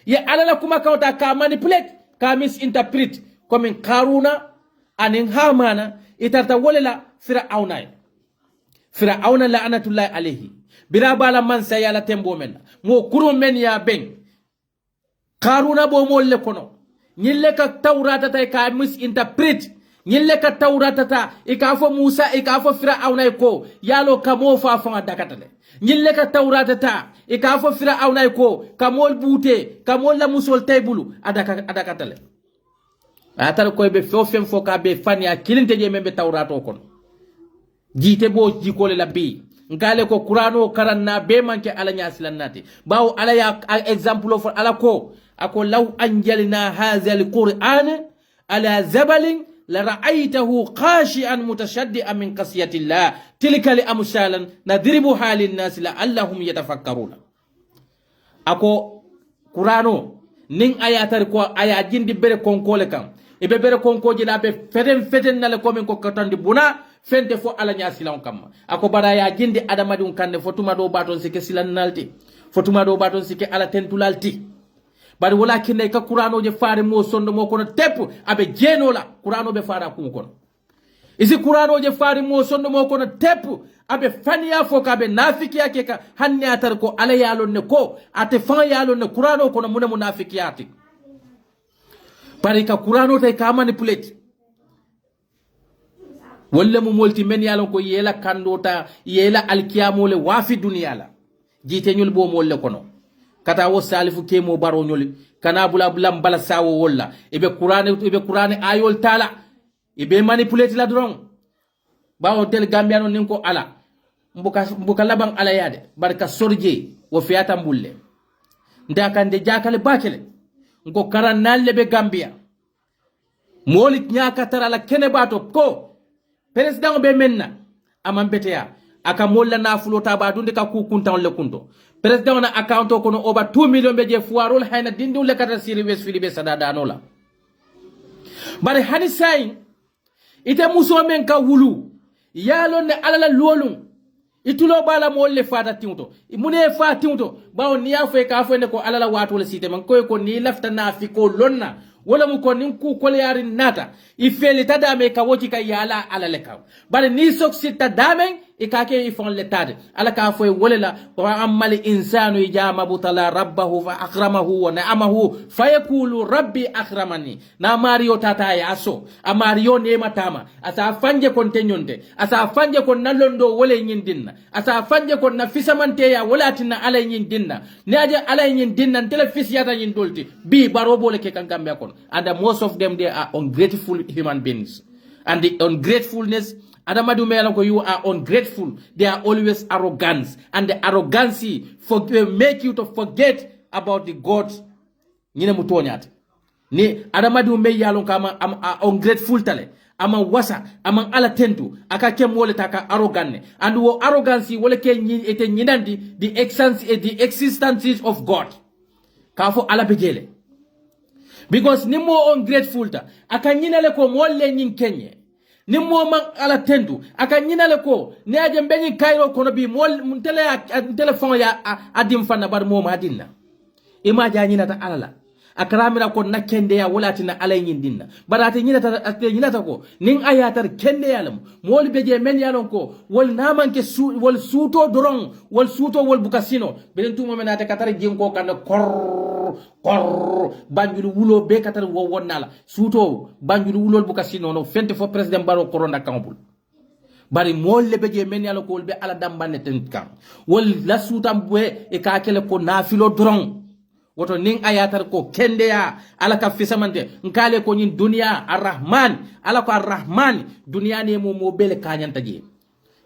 ye ala la kuma kawta ka manipulate ka misinterpret comme karuna anin hamana itarta wolela fir'auna la'natullahi alayhi bira bala man sayala tembo men mo kuro men ya ben karuna bo molle kono ñille ka tawrata tay ka misinterpret ñille ka tawrata ta e ka fo Musa e ka fo Fir'auna ko yalo kamo fa dakatale ñille ka tawrata ta e ka fo Fir'auna ko kamol buute kamol la musol taybulu adakatale atar ko be fofem fo ka be fanya kilinte je membe tawrato kon jite bo jikole la bi ngale ko Qur'ano karanna be manke ala nyasilannati bawo ala ya example of ala ko ako law anjalna hadha alquran ala zabalin la ra'aytahu khashi'an mutashaddian min qasiyati llah tilka li amsalan nadribu halin nas la'allahum yatafakkaruna ako Qur'ano nin ayatar ko aya jindi bere konkole kan ibe bere konkoji la be feten nale ko min ko katandi buna fente fo ala nya silan kamma ako bara ya jindi adamadi un kande fotuma do baton sike silan nalti fotuma do baton sike ala tentulalti bari wala kinne ka Qur'ano je faare mo sondo mo kono tepp abe jenola Qur'ano be faara kum kono isi Qur'ano je faare mo sondo mo kono tepp abe faniya fo ka be nafiki yake ka hanne atar ko ala yalon ne ko ate fan yalon ne Qur'ano kono mun munafiki yati bari ka Qur'ano tay ka manipulate walla mu molti men yalon ko yela kandota yela alkiyamole wafi dunya la jite ñul bo molle kono kata wo salifu kemo baro ñoli kana bula mbala sawo wolla ibe qur'ane ayol tala ibe manipulate la dron bawo del gambiano nin ko ala mbuka laban ala yade barka sorje wo fiata mbulle ndakande jakale bakele ngo karannalle be gambia molit nyaka tarala kene bato ko president be menna amambeteya aka molla na fulota ba dunde ka kukunta le kunto president na account ko no over 2 million be je fuarol hayna dindu le kata siri wes filibe sadada nola bare hani sain ite muso men ka wulu yalo ne alala lolum itulo bala molle fata tiuto mune fa tiuto bawo niya fe ka fe ne ko alala wato le site man ko ni lafta na fi ko lonna wala mu ko nin ku kole yarin nata ifeli tadame ka woti ka yala alale ka bare ni sok sita damen ikake ifon letade ala ka foy wolela wa ammal insanu ijama butala rabbahu fa akramahu wa na'amahu fayaqulu rabbi akramani na mario tata ya so a mario ne matama asa fanje kon tenyonde asa fanje kon nalondo wole nyindinna asa fanje kon na fisamante ya wala tinna ala nyindinna ne aje ala nyindinna tele fisiyata nyindolti bi barobo le ke kangambe kon and most of them they are ungrateful human beings. And the ungratefulness, Adamadu Melanko, you are ungrateful. They are always arrogant. And the arrogancy make you to forget about the God. Nina mutonyat. Ni Adamadu Meyalon kama am ungrateful tale. Ama wasa, ama ala tentu, akake mwole taka arrogant. And wo arrogancy wole ke ete nyinandi the existence of God. Kafo ala begele. Because ni mo ungrateful ta akanyina le ko molle nyin kenye ni mo man ala tendu akanyina le ko ne aje mbenyi kairo kono bi mol telephone ya adim fanna bar mo madinna ima janyina ta alala akramira ko nakende ya walatina alay nyin dinna barate nyina ta ko nin ayatar kende yalam mol beje men yalon ko wol namanke wol suto dorong wol suto wol bukasino benen tuma menate katare jinko kan kor banjulu wulo be katar wo wonnala suto banjulu wulol bukasino no fente fo president baro corona kambul bari mol le beje men yalon ko wol be ala dambane ten kam wol la sutam bwe e ka kele ko nafilo dorong woto ning ayatar ko kende ya ala ka fisamante nkale ko nyin dunia arrahman ala ko arrahman dunia ne mo bele kanyanta je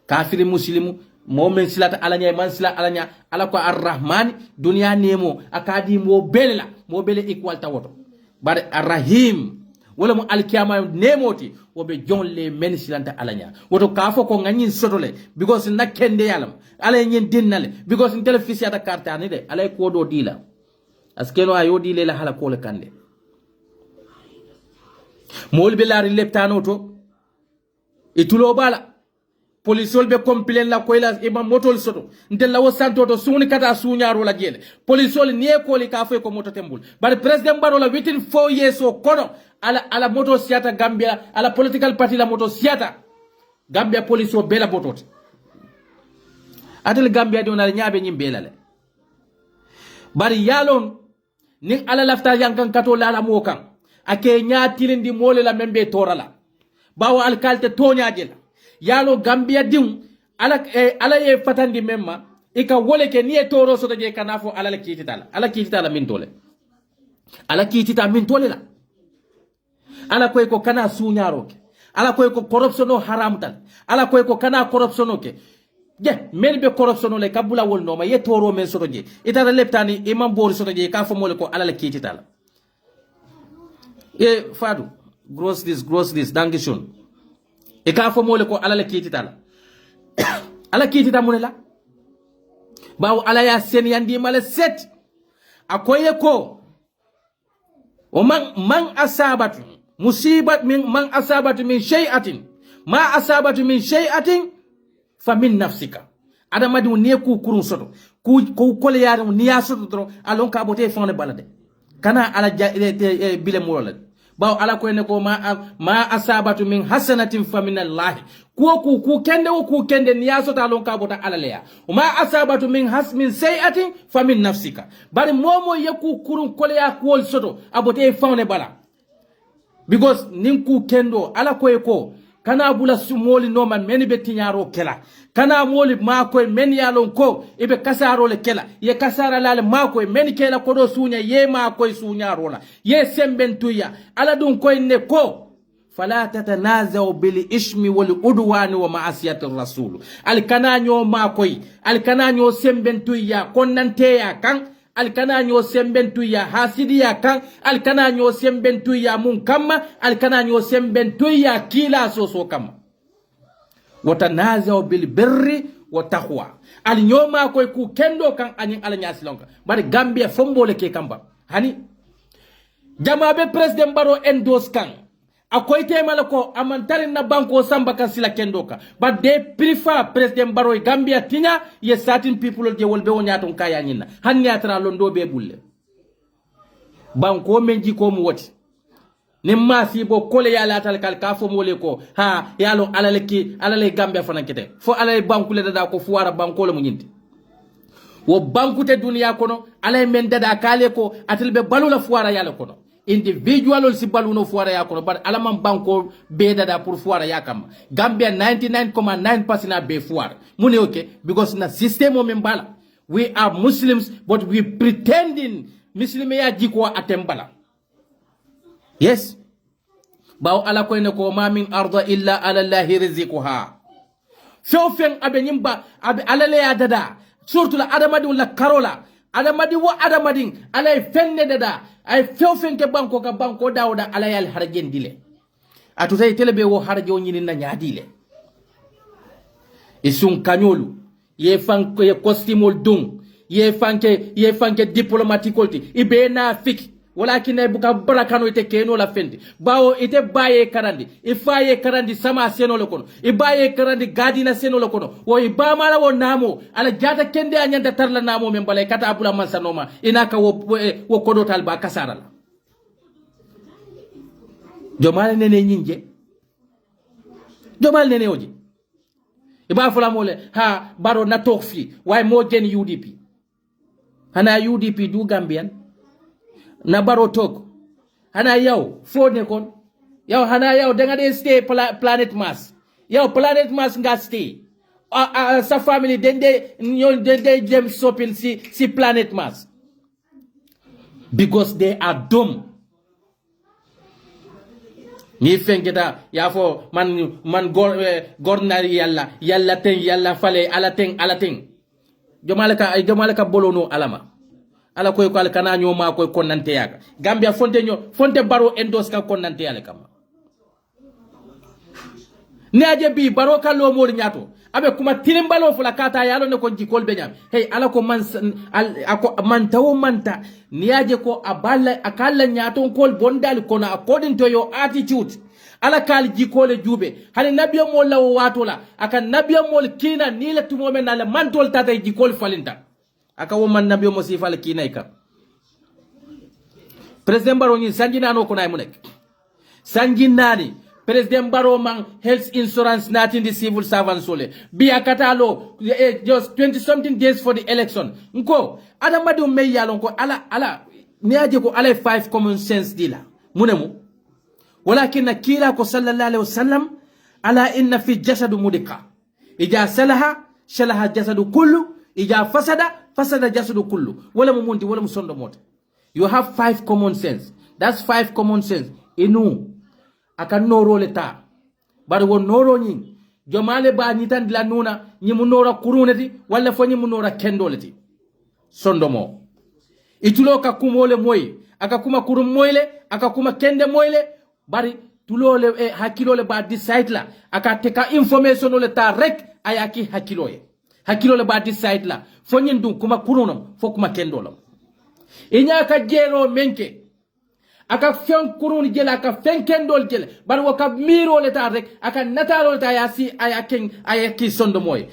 kafiri muslimu mo men silata ala nya man sila ala nya ala ko arrahman dunia ne mo akadi mo bele equal ta woto bar arrahim wala mo alkiyama nemoti wobe jonle men silanta ala nya woto kafo ko ngani sotole because na kende yalam ala nyin dinnale because telefisi ata carte ni de ala ko do dila askeno ayodi lela hala kole kande mol be lari leptano to itulo bala polisol be complain la koyla e motol soto ndella wo santo to suni kata sunyaro la jele polisol nie ko li ka fay ko moto tembul bar president baro la within 4 years o kono ala moto siata Gambia ala political party la moto siata Gambia police o bela botot atel Gambia di onal nyaabe nyim belale bari yalon ning ala lafta yankan kato lala mo kan ake nyatilindi mole la membe torala bawo alkalte toñaje la yalo Gambia dim ala e fatandi memma ika wole ke niye toro so je kanafo ala kititala min tole ala kitita min tole la ala koy ko kana suñaro ke ala koy ko corruption o haram tal ala koy ko kana corruption ke je mel be corruption le kabula wol no ma ye toro men soto je itara leptani imam bori soto je ka fo mole ko ala la kititala e fadu gross this dankeschön e ka fo mole ko ala la kititala ala kitita munela bawo ala ya sen yandi mala set akoye ko o man asabatu musibat man asabatu min shay'atin ma asabatu min shay'atin famin nafsika adamadi ne ku kurun soto ku kole yaade ni ya soto tro alon ka bote fone balade kana ala bile mulala baw ala ko ne ko ma asabatu min hasanatin famin allah ku kende ni ya soto alon ka bota ala leya ma asabatu min hasmin sayatin famin nafsika bari momo yeku kurun kole ya ko soto abote fone bala because nin ku kendo ala ko kana bula sumoli no man meni be tinyaro kela kana moli mako men yalon ko ibe kasaro le kela ye kasara lale mako men kela kodo sunya ye mako sunyaro la ye sembentuya ala dun ko ne ko fala tatanazu bil ismi wal udwan wa ma'asiyatir rasul al kananyo mako al kananyo sembentuya konnante ya kan alkananyo sembentuya hasidiya kan alkananyo sembentuya mun kamma alkananyo sembentuya kila soso kamma watanazaw bil birri wa taqwa al nyoma koy ku kendo kan anin ala nyasilonka bari Gambia fombole ke kamba hani jamabe president baro endos kan akoy temala ko amantarin na banko samba kan sila kendoka but they prefer president baro Gambia tinya ye certain people je wolbe wonyaton kaya nyina hanni atra londo be bulle banko menji ko mu woti nimma sibo kole ya la tal kal ka fo mole ko ha yalo alale gambia fana kete fo alale banku le dada ko fuara banko le munyinti wo banku te dunia kono alay men dada kale ko atilbe balula fuara yalo kono individual si baluno fuara ya kono bar alaman banko be dada pour fuara ya kam gambia 99.9% na be fuara mune okay because na system o men bala we are Muslims but we pretending muslime ya jiko atembala yes bawo ala ko ne ko ma min arda illa ala allahi rizquha fefen abe nyimba abe alale ya dada surtout la adamadi wala karola adamadi wo adamadin alay fenne dada ay fefen ke banko ka banko dawda alayal harjen dile atutay telebe wo harjo nyini na nyaadile isun kanyolu ye fanko ye costume dum ye fanke diplomatique ibe na fik walakin ay buka barakano ite keno la fendi bawo ite baye karandi ifaye karandi sama seno le kono ibaye karandi gadina seno le kono wo ibama la wo namo ala jata kende anyanda tarla namo men balay kata abula mansanoma inaka wo kodo talba kasara la jomal nene nyinje jomal nene oji iba fula mole ha baro na tok fi way mo jen UDP hana UDP du Gambian na baro tok hana yaw fone kon yaw hana yaw denga de stay planet Mars yaw planet Mars nga stay sa family dende dem shopping si planet Mars because they are dumb ni fengeta ya fo man gornari yalla ten yalla fale ala ten jomale ka bolono alama ala koy ko kana nyoma koy konnante yaga Gambia fonte baro endos ka konnante yale kama neaje bi baro ka lo mol nyato abe kuma tilimbalo fula kata yalo ne ko jikol be nyam hey ala ko man tawo manta niaje ko aballa akalla nyato kol bondal kono according to your attitude ala kal jikole jube hani nabiyo mol lawo watola aka nabiyo mol kina nila tumo men ala mantol tata jikol falinta aka wo man nabiyo mo sifal kina ika president baro ni sanjinano ko nay mu nek sanjinani President Barrow man health insurance not in the civil servant sole. Be a katalo just 20 something days for the election. Nko adamadu me yalon ko ala niaje ko ala 5 common sense dila. Munemu. Walakin kila ko sallallahu alaihi wasallam ala inna fi jasadu mudika. Ija salaha jasadu kullu, ija fasada jasadu kullu. Wala mumunti wala musondo moto. You have 5 common sense. That's 5 common sense. Inu aka noro le ta bari wo noro nyi jomale ba nyitan la nuna nyi mu nora kuruneti wala fo nyi mu nora kendoleti sondomo itulo ka kumole moy aka kuma kurum moyle aka kuma kende moyle bari tulole hakilole ba decide la aka teka information le ta rek ayaki hakilole ba decide la fo nyi dum kuma kurunam fo kuma kendolam inya ka jero menke aka fen kurun jela aka fen kendol jele bar waka miro le ta rek aka natalo le ta yasi ayaki sondo moy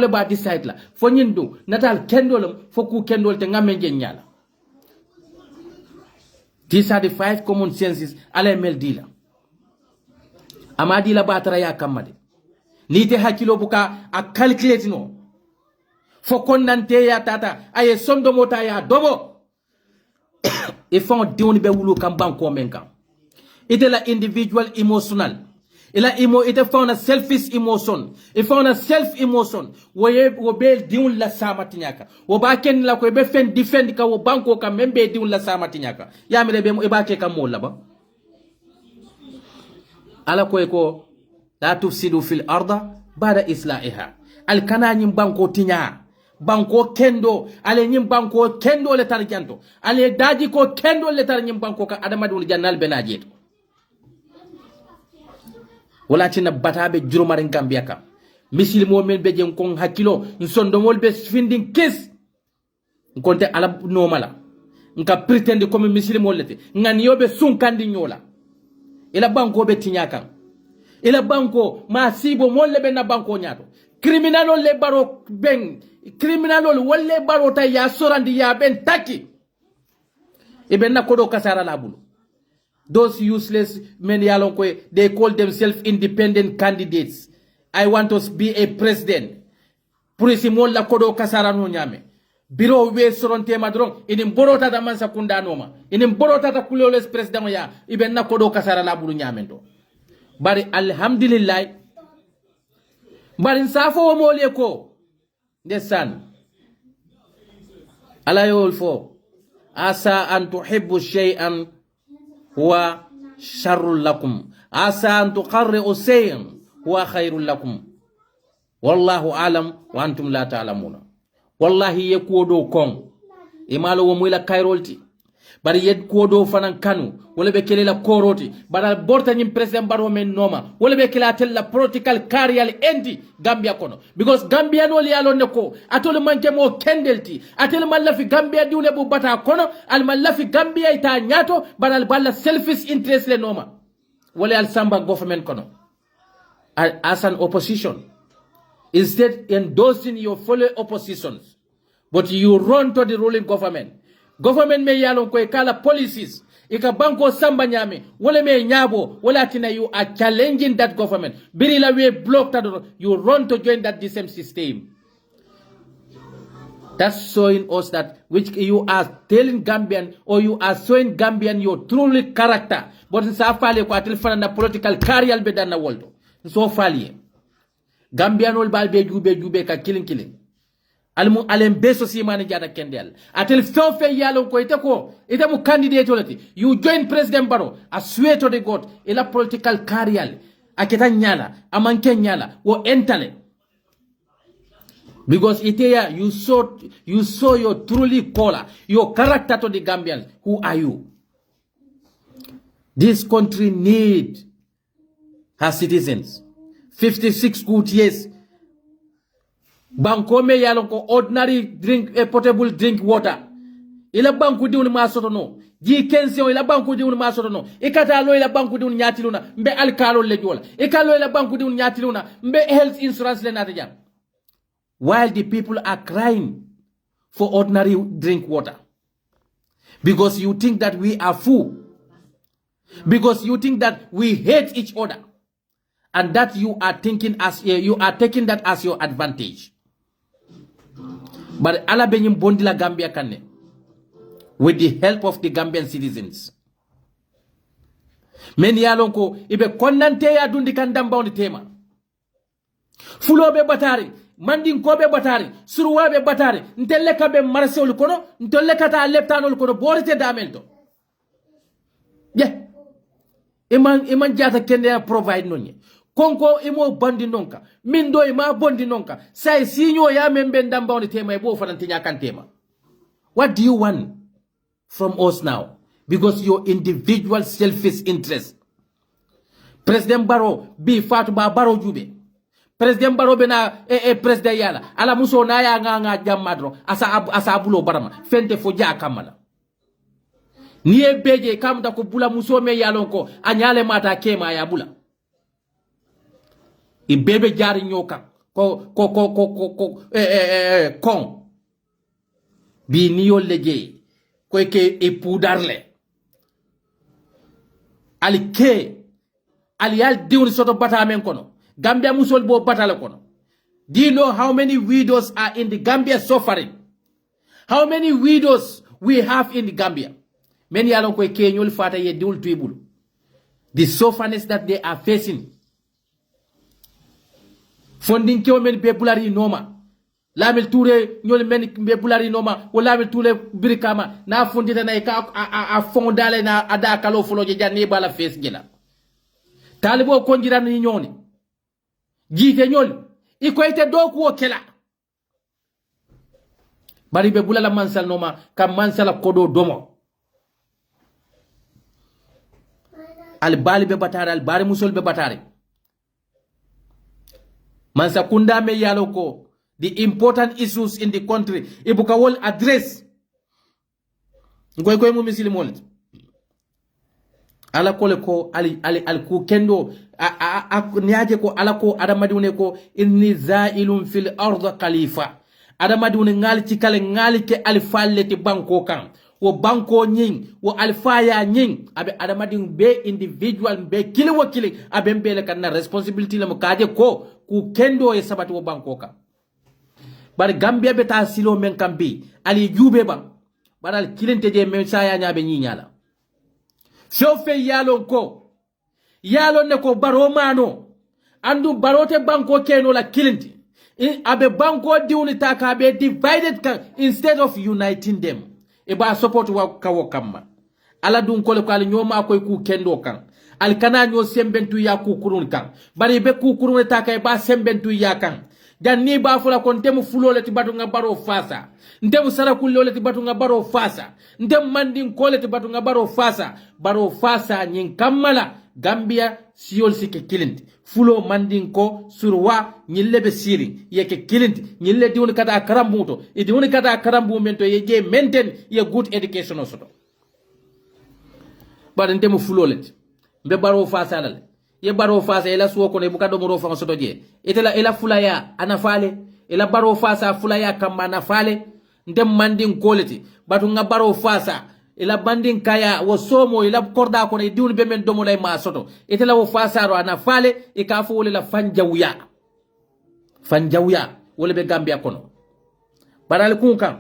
ba decide la fo nyindu natal kendolam fo ku kendol te ngamen nyala. These are the 5 common senses ala mel dila amadi la batara ya kamade nite hakilo buka a calculate no fo konnante ya tata aye sondo mota ya dobo et font dioni be wulu kam banko menka ite la individual emotional ite font na selfish emotion e font na self emotion wo be diun la samatinyaka wo ba ken la ko be fen defend ka wo banko kam membe diun la samatinyaka ya mi be e ba ke kam mo la ba ala ko la tufsidu fil arda ba'da islahiha al kananyim banko tinya banko kendo ale nyim banko kendo le tarjanto ale daji ko kendo le tar nyim banko ka adamadul jannal benajeto wala tina batabe jurumare Gambia kam misil mo men be jen kon hakilo nsondo mol be finding kes nkonte ala no mala nka pretend comme misil mo lete ngani yobe sunkandi nyola ila banko be tinyaka ila banko ma sibo mol be na banko nyato criminal le baro ben criminal wolle barota ya sorandi ya ben taki e ben nakodo kasara la bulu those useless men yalon ko they call themselves independent candidates. I want to be a president. Purisi mon la kodo kasara no nyame. Biro we soronte madron inim borota da man sakunda noma. Inim borota da kuloles president ya iben na kodo kasara la bulu nyamento. Bari alhamdulillah. Bari nsafo wo mole ko. Ndesan. Ala yol fo. Asa an tuhibbu shay'an huwa sharrul lakum. Asa an tuqarri'u shay'an huwa khairul lakum. Wallahu alam wa antum la ta'lamuna. Wallahi ye kodo kon. Imalo wo moyla kairolti. Bari yed kodo fanan kanu. Wala be kele la koroti. Bari borta nyim president baro men noma. Wala be kele atel la political career endi Gambia kono. Because Gambia no li alon neko. Atole manke mo kendelti. Atele malafi Gambia diune bu bata kono. Al malafi Gambia ita nyato. Bari al bala selfish interest le noma. Wala al samba government kono. As an opposition. Instead endorsing your fellow oppositions. But you run to the ruling government. Government me yalon ko kala policies. Ika banko samba nyame. Wale me nyabo. Wale atina you are challenging that government. Birila we block that. You run to join that same system. That's showing us that which you are telling Gambian or you are showing Gambian your truly character. But in Safali ko atil fana na political career be dan na world. So fali. Gambian ol bal be jube ka killing. Almu alem beso si mani jada kendel. Atel fe yalo ko ite mu candidate olati. You join President Barrow. I swear to the God. Ila political career. Aketa nyala. Amanke nyala. Wo entale. Because iteya you saw your truly caller. Your character to the Gambians. Who are you? This country need her citizens. 56 good years. Banko me yalon ko ordinary drink potable drink water. Ila banku di un masoto no. Ji kensio ila banku di un masoto no. Ikata lo ila banku di un nyatiluna mbe alkalo le jola. Ikalo ila banku di un nyatiluna mbe health insurance le natijam. While the people are crying for ordinary drink water. Because you think that we are full. Because you think that we hate each other. And that you are taking that as your advantage. But Allah benyim bondi la Gambia kane. With the help of the Gambian citizens. Meni yalonko ibe konnante ya dundi kandamba on tema. Fulo be batari, mandin ko be batari, suruwa be batari, ntelle ka be marseul kono, ntelle kata leptanol kono borite damento. Yeah. Iman jata kende ya provide nonye. Konko imo bandi nonka. Mindo ima bondi nonka. Say sinyo ya membe ndamba on tema ebo farantinya kan tema. What do you want from us now? Because your individual selfish interest. President Barrow bi Fatu ba Barrow jube. President Barrow bena president yala. Ala muso na ya nga jamadro. Asa abulo barama. Fente foja kamala. Niye beje kamda ko bula muso me yalonko. Anyale mata kema ya bula. I bebe jari nyoka kon bi niyo leje ko ke e poudarle ali yal diwni soto bata men kono Gambia musol bo batale kono. Do you know how many widows are in the Gambia suffering? How many widows we have in the Gambia? Many alon ko ke nyol fata ye diwul tuibul. The suffering that they are facing. Fondin kyo men be bulari noma. Lamel Touré nyol men be bulari noma. O Lamel Touré birikama. Na fondita na ika a fondale na ada kalo folo je janne bala face gela. Talibo konjira ni nyoni. Jite nyol. Iko ite doku o kela. Bari be bulala mansal noma. Kam mansala kodo domo. Al bali be batare. Al bari musol be batare. Mansa kunda me yaloko the important issues in the country ibuka wol address ngoy mu misili molet ala kole ko ali ku kendo niaje ko ala ko adamadune ko inni zailun fil ard khalifa adamadune ngali ci kale ngali ke al falleti banko kan wo banko nying wo alfaya nying abe adamadin be individual be kili wo kili abe mbele kan na responsibility la mo kaje ko ku kendo e sabati wo banko ka bar Gambia be ta silo men kambi ali jube bang baral kilinte je men saya nyaabe nyi nyala fe yalon ko yalon ne ko baro mano andu barote banko keno la kilinti abe banko diwni taka be divided kan instead of uniting them e ba support wa kawo kamma ala dun kole ko al nyoma koy ku kendo kan al kana nyo sembentu ya ku kurun kan bari be ku kurun taka e ba sembentu ya kan dan ni ba fula kon temu fulole ti batu nga baro fasa ndemu sara kulole ti batu nga baro fasa ndem mandin kole ti batu nga baro fasa nyin kamala Gambia siol sike kilinti fulo mandin ko surwa nyille be siri yeke kilinti nyille diwni kata karambuto e diwni kata karambu mento ye je maintain ye good education osoto bade ndemu fulole ti be baro fasa dal ye baro fasa ela suwo ko ne buka do mo fa soto je etela ela fulaya anafale ela baro fasa fulaya kamba anafale ndem mandin koleti batu nga baro fasa ela bandin kaya wo somo ela korda ko ne diwni be men domo lay ma soto etela wo fasa ro anafale e ka fo wala fanjawya wala be Gambia kono baral kun kan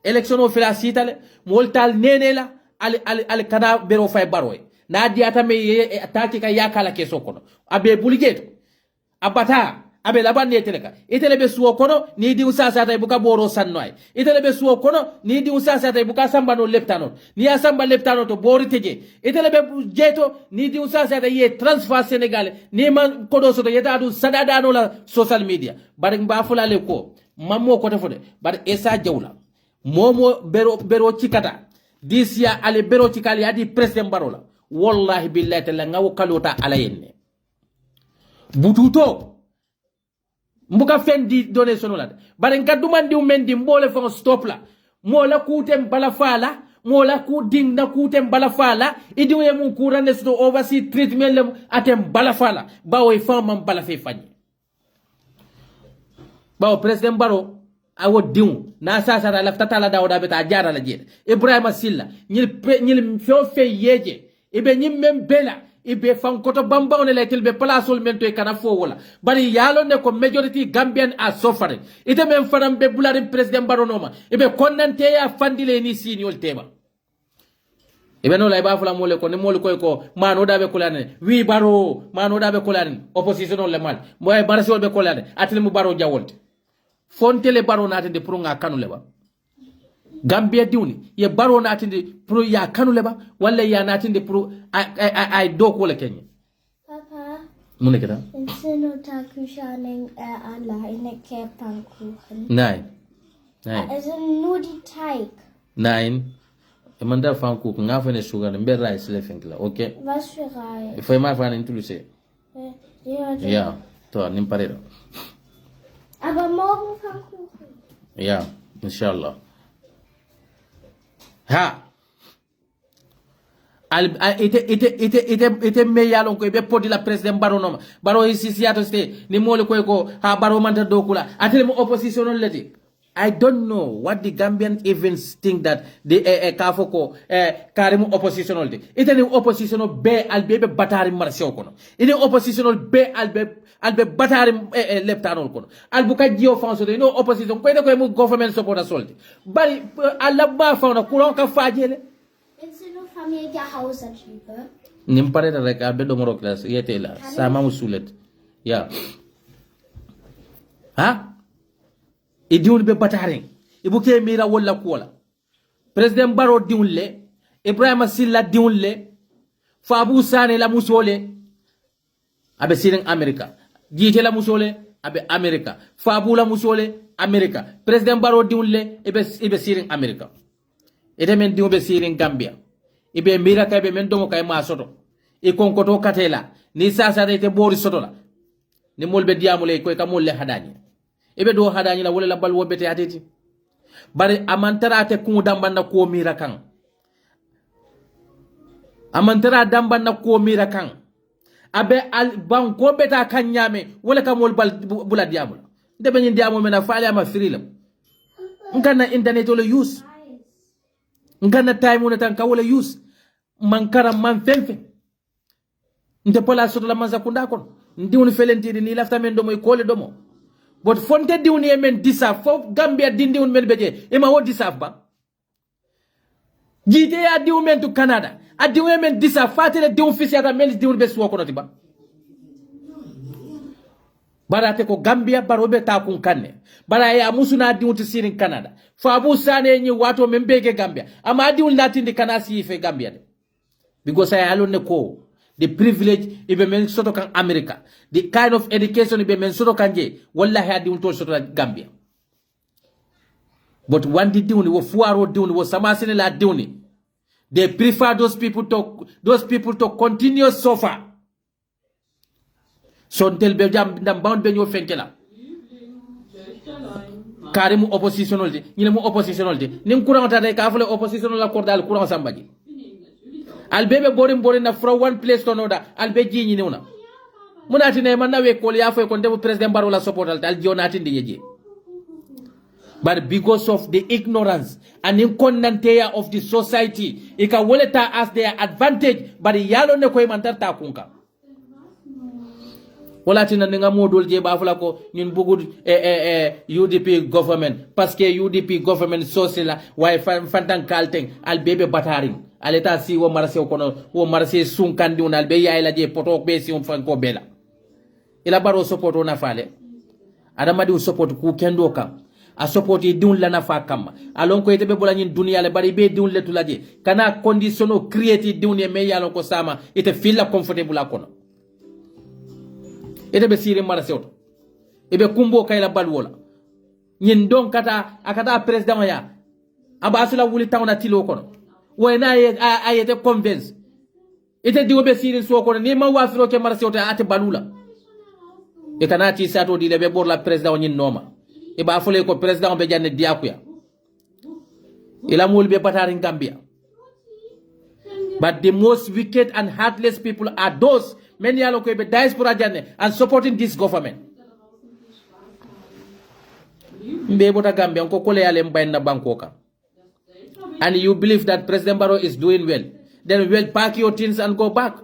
election o fela sitale moltal nenela al kana bero fay baroy na diata me ataki ka yakala keso kono abe buligeto abata abe labanne teleka itele be suwo kono ni di usasa tay buka boro sannoy itele be suwo kono ni di usasa tay buka samba no leptano ni asamba leptano to bori teje itele be jeto ni di usasa tay ye transfer Senegal ni man kodo soto yeta du sadada no la social media bar mba fulale ko mammo ko tefode bar esa jawla momo bero cikata disia ale bero cikali adi president barola wallahi billahi tala ngawo kalota ala yenne bututo mbuka fendi donation la bare ngaddu mandi mendi mbole fa stop la mola kutem bala fala mola ku ding na kutem bala fala idiwe mun kurande sto oversee treatment lem atem bala fala bawo fama bala fe fani bawo president baro awo diw na sasara la tata la dawda beta jara la jede Ibrahima Silla ñil fe yeje ibe ñim mem bela ibe fankoto bamba on le tilbe placeol men to kana fo wala bari yalo ne ko majority Gambian are suffering ite men fanam be bulari president baronoma ibe konnante ya fandile ni senior tema ibe no lay ba fula mole ko ne mole ko mano dabe kulane wi baro mano dabe kulane opposition le mal moy barasol be kulane atle mu baro jawolte fontele baro natinde pour nga kanu leba Gambia diwni ye baro natinde pour ya kanu leba wala ya natinde pour ay do ko le Kenya Papa mune keda inseno takushaning ala ine kepankuchen nein es nur die Teig nein emanda fanku nga fene sugar mbe rice le finkla okay was für Reis foi ma fane intuluse ja to nim parero aber morgen Pfannkuchen ja inshallah ha ite me yalon ko be podi la president baronoma baro sisiato ste ni mole ko ha baro manta dokula atel mo opposition on leti I don't know what the Gambian even think that the kafoko karimu oppositional de ite ni oppositional be albe batari marsew kono ite oppositional be albe batari leptanol kono albuka jio fanso de no opposition ko de ko mu government support soldi bari alla ba fawna kulon ka fajele inseno familie Hausertype nim pare rek albe do moro class yete la sama musulet ya ha e diwul be bataren e buke mira wala kola president baro diwle Ibrahima Silla diwle Fabu Sane la musole abe sirin America jite la musole abe America Fabu la musole America president baro diwle ebe sirin America ete men diwbe sirin Gambia ibe mira kay be men domo kay ma soto e konkoto katela ni sasa ite bori soto la ni molbe diamule ko ka molle hadani ebe do hadani la wala la bal wobete ateti bari amantara te ku dambanda ko mira kan amantara dambanda ko mira kan abe al banko beta kan nyame wala ka mol bal bula diamul debe ni diamul mena faale ama frilam ngana internet wala use ngana time on tan ka wala use mankara man femfe nte pola soto la manza kunda kon ndiwni felentiri ni lafta men do moy kole do mo but fonte diwni e men disaf fo Gambia dindiwni men beje e ma wo disaf ba jite ya diw men to Canada a diw men disaf fatele diw fisi ata men diwni be suwa kono tiba barate ko Gambia barobe ta kun kanne bara ya musuna diw to sirin Canada fa abu sane ni wato men bege Gambia ama diw latindi kanasi fe Gambia de because I alone ko the privilege ibe men soto kan America, the kind of education ibe men soto kanje wallahi adi unto soto Gambia. But one di diuni wo fuaro diuni wo samasine la diuni, they prefer those people to continue suffer. So until be jam ndam bound be nyo fenkela. Karimu oppositional de, ñine mu oppositional de, nim courant ta day ka fele oppositional la cordal courant sambaji. Albebe boring na from one place to another albe jini ni una munati ne man nawe ko ya fay ko debu president Barrow la supportal dal jonati ndi but because of the ignorance and incontinentia of the society it can weleta as their advantage but yalo ne ko man tarta kunka wala tina nga modol je ba fula ko ñun bugu UDP government parce que UDP government social way fantan kalteng albebe bataring aleta si wo marse kono wo marse sun kandi on albe yaay la je poto be si on fanko bela ila baro support na fale adama di support ku kendo kam a support diun la na fa kam alon ko ite be bola ñin dunia le bari be diun le tulaje kana conditiono create diun e me yalon ko sama ite feel comfortable akono ite be siri marse oto ebe kumbo kayla balwola ñin don kata akata president ya abasula wuli tawna tilo kono wena ayete convince ite diwo be siri so kono ni ma wafiro ke marse oto ate balula e kana ti sato di lebe bor la president ñin noma e ba fole ko president be janne diakuya ila mul be batari Gambia but the most wicked and heartless people are those many yalo ko be diaspora janne and supporting this government mbe bota Gambia ko kole yale mbayna banko ka and you believe that President Barrow is doing well then well pack your things and go back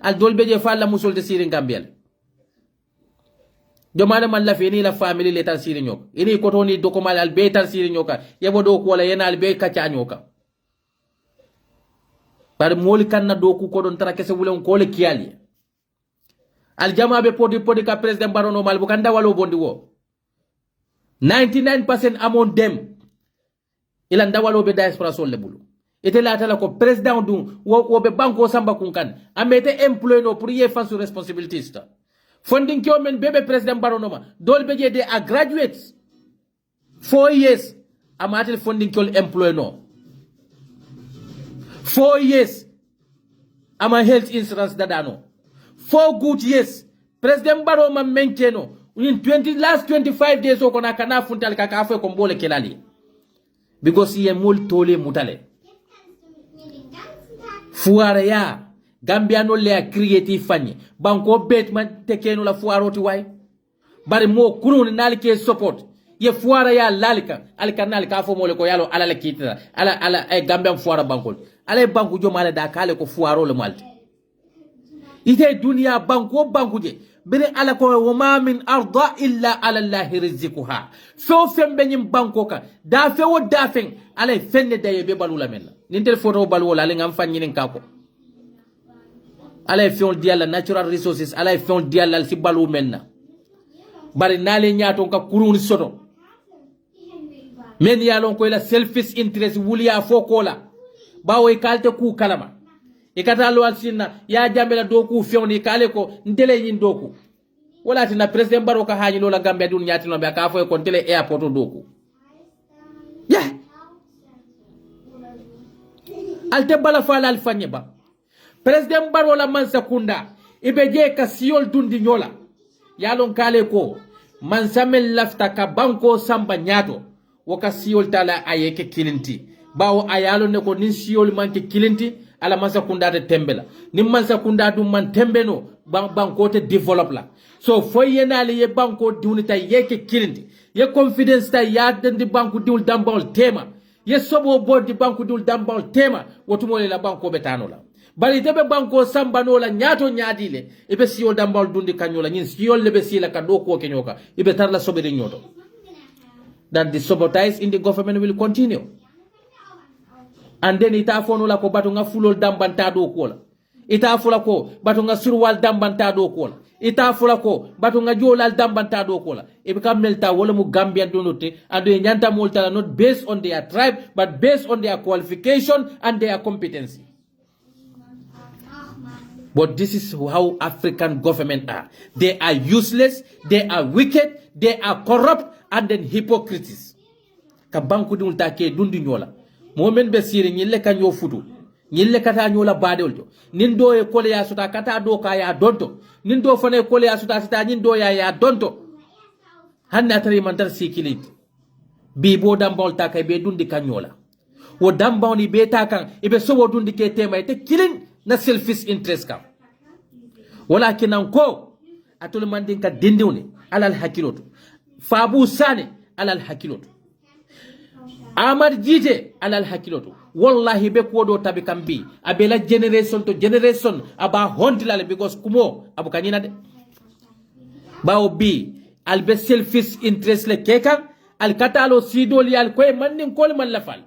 al dolbe je falla musul de siri Gambia jomane man la fini la family le tan siri nyok ini ko toni dokumal al be tan siri nyoka yebo do ko wala yenal be kacha nyoka par moli kanna do ko don tara kese wulon ko le kiyali al jama be podi ka President Barrow no mal bu kanda walo bondi wo 99% among them ila ndawalo be diaspora sol le bulu ite la tala ko president du wo be banko samba kunkan amete employé no pour ye face responsibilities ta funding ki men bebe president Barrow no ma dol be je they are graduates 4 years amate funding ki employé no 4 years ama health insurance dadano 4 good years president Barrow ma menkeno in last 25 days o kona kana funtal kaka afo ko mbole kelali because ye mul tole mutale fuara ya Gambia no le creative fanye banko bet man tekeno la fuaroti way bari mo kurun nalike support ye fuara ya lalika alkanal ka fo mole ko yalo ala la kitira ala ay Gambia fuara bankol ala banku jomale da kale ko fuaro le malti ite dunia banko je bere ala ko wama min arda illa ala Allah rizquha so fembe nyim banko ka da fe wo da fen ala fenne daye be balula men nin tel photo balwala le ngam fanyi nin kako ala fion diala natural resources ala fion diala si balu menna bari nale nyaato ka kurun soto men yalon ko la selfish interest wuliya fokola bawo kalte ku kalama ikata lo alsinna ya jambela doku fioni kale ko ndele yin doku wala tina president Barrow ka hañi lola Gambia dun nyati no be ka fo ko tele airport doku ya alte bala fala al fanye ba president Barrow la man sakunda ibeje ka siol dundi nyola yalon kale ko man samel lafta ka banko samba nyato woka siol tala ayeke kilinti bawo ayalo ne ko nin siol manke kilinti ala mansa kunda de tembela ni mansa kunda dum man tembeno banko te develop la so foyenali ye banko diunita yeke kilindi ye confidence ta ya dendi banko diul dambol tema yes sobo bodi banku dul dambal tema wotumole la banko betano la bari tebe banko sambano la nyato nyadile ibe siyo dambal dundi kanyola nyin siyo lebe sila kadoko kenyoka ibe tarla sobe de nyoto that the sabotage in the government will continue and then ita fono la ko batunga fulol dambanta do ko la ita fula ko batunga surwal dambanta do ko la ita fula ko batunga jolal dambanta do ko la e be kam melta wala mu Gambian donote and e nyanta molta not based on their tribe but based on their qualification and their competency. But this is how African government are. They are useless, they are wicked, they are corrupt, and then hypocrites. Kabanku di ultake dundi nyola. Momen be siri nyille ka nyo futu. Nyille kata nyola badeolto. Nindo e kole ya suta kata do ka ya donto. Nindo fane kole ya suta sita nindo ya donto. Hanna atari mantar sikilit. Bibo dambol taka be dundi kanyola. Wo dambao ni be takan ibe sobo dundi ke tema ite killing na selfish interest kam. Walakin anko atul mandin ka dindiwne alal hakilotu. Fabu Sane alal hakilotu. Amad Jite alal hakilotu. Wallahi be kodo tabi kambi abela generation to generation aba hontilale because kumo abu kanyina de. Bao bi albe selfish interest le kekan al katalo sidoli al koy mandin kol man lafal.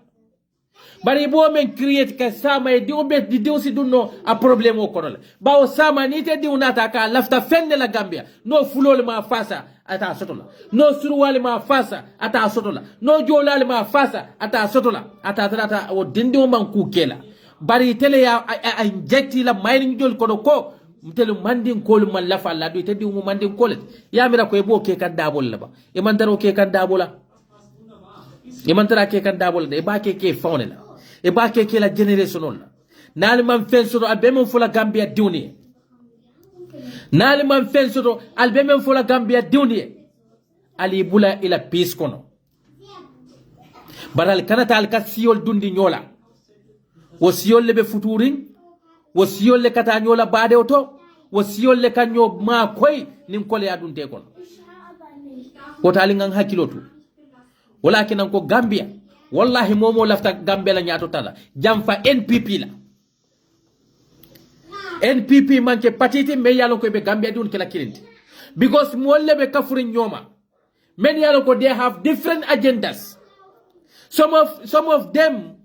Bari bo men create ka sama e diwo be di diwo si dunno a problème o kono la bawo sama ni te diwo nata ka lafta fenne la Gambia no fulol ma fasa ata sotola no surwal ma fasa ata sotola no jolal ma fasa ata sotola ata o dindiwo man ku kela bari tele ya a injecti la mining jol kono ko mtelu mandin kol man lafa la do te diwo mandin kol ya mira ko e bo ke kan dabol la ba e man daro ke kan dabola e man tara ke kan dabola de ba ke fawne la e ba ke la generation on nal man fensoro albe men fula Gambia diwni nal man fensoro albe men fula Gambia diwni ali bula ila peace kono baral kanata al kasiyol dundi nyola wo siyol lebe futurin wo siyol le kata nyola bade oto wo siyol le kanyo ma koy nin kole adunte kono ko tali ngang hakilotu walakin ko Gambia wallahi momo lafta Gambia la nyato tala jamfa NPP la NPP manke patiti me yalo ko be Gambia dun kala kilinti because molle be kafuri nyoma men yalo ko they have different agendas some of them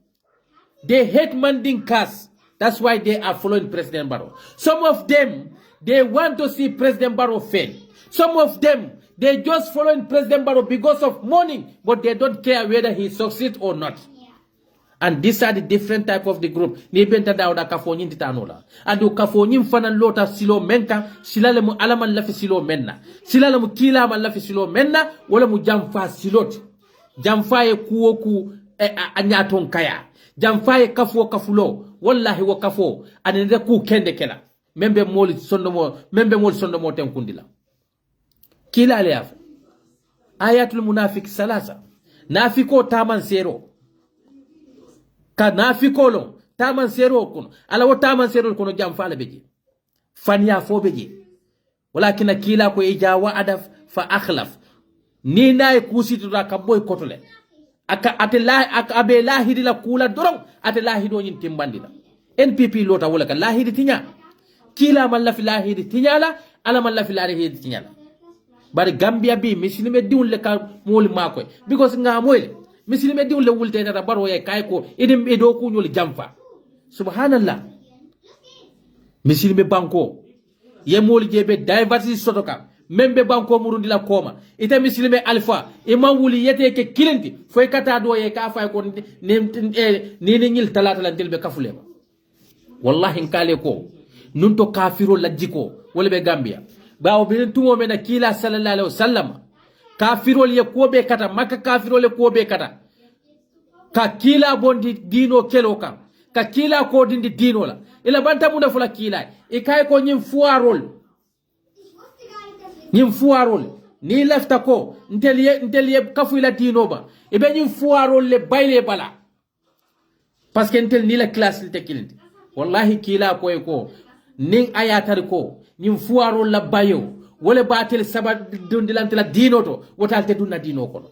they hate Manding Kas, that's why they are following President Barrow. Some of them they want to see President Barrow fail. Some of them they just following President Barrow because of money, but they don't care whether he succeeds or not. And these are the different type of the group. Ni benta dawda kafonyin titanola. Ando kafonyin fanan lota silo menka, silale mu alaman lafi silo menna. Silale mu kila man lafi silo menna, wala mu jamfa silot. Jamfa ye kuoku anyaton kaya. Jamfa ye kafo kafulo. Wallahi wa kafo. Anende ku kende kela. Membe moli sondomo tenkundila. Kila aliaf ayatul munafik salasa nafiko taman sero ka nafiko lo taman sero kono ala wo taman sero kono jam fala beji fanya fo beji walakin kila ko ijawa adaf fa akhlaf ni nay kusitu da ka boy kotole aka abe lahidi la kula dorong ate lahido nyin timbandila NPP lota wala ka lahidi tinya kila man la fi lahidi tinyala ala man la fi lahidi tinyala bari Gambia bi misilime diwul le ka mol makoy because nga moyle misilime diwul le wulte dara baro ye kay ko edim edo ku nyol jamfa subhanallah misilime banko ye mol jebe diversity sotoka membe banko murundi la koma ite misilime alpha e mawuli yete ke kilenti foy kata do ye ka fay ko ni nyil talata la delbe kafulema wallahi nkale ko nunto kafiro la jiko wala be Gambia bawo bin tumo mena kila sallallahu alaihi wasallam kafirol ye ko be kata makka kafirol ye ko be kata ka kila bondi dino kelo kam ka kila ko dindi dino la ila banta muna fula kila e kay ko nyim fuarol ni lafta ko ntel kafu ila dino ba e be nyim fuarol le bayle bala parce que ntel ni la classe le tekilindi wallahi kila ko e ko ning ayatar ko nyim fuaro la bayo wala batel sabat dundilante la dino to wotalte dunna dino kono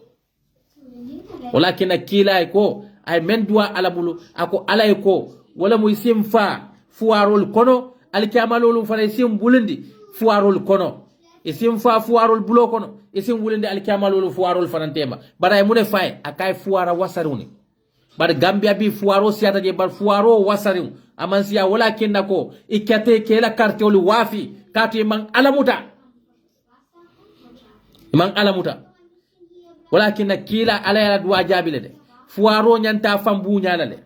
walakin kila ko ay men duwa ala bulu ako ala ko wala muy simfa fuarol kono alkiamalolu fana sim bulindi fuarol kono isim fa fuarol bulo kono isim bulindi alkiamalolu fuarol fana tema bara ay mune fay akay fuara wasaruni bar Gambia bi fuaro siata je bar fuaro wasariu amansiya wala kinna ko ikate kela kartol wafi kati man alamuta walakin kila ala ya duwa jabile de fuaro nyanta fambu nyala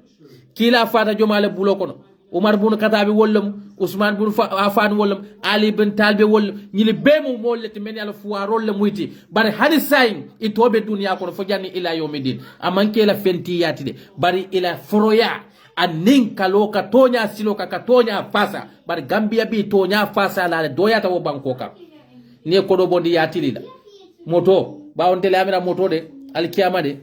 kila fata jomale bulo kono Umar bin Khattab wollum Usman bin Affan wollum Ali bin Talib wollum nyili bemu molleti men yalla fuaro le muyti bari hadi sayin itobe dunya kono fo janni ila yawmidin amanke la fenti yati de bari ila foroya anin kalo ka tonya silo ka tonya fasa bari Gambia bi tonya fasa la doyata wo banko ka ne ko do bondi yati lila moto ba on tele amira moto de alkiyama de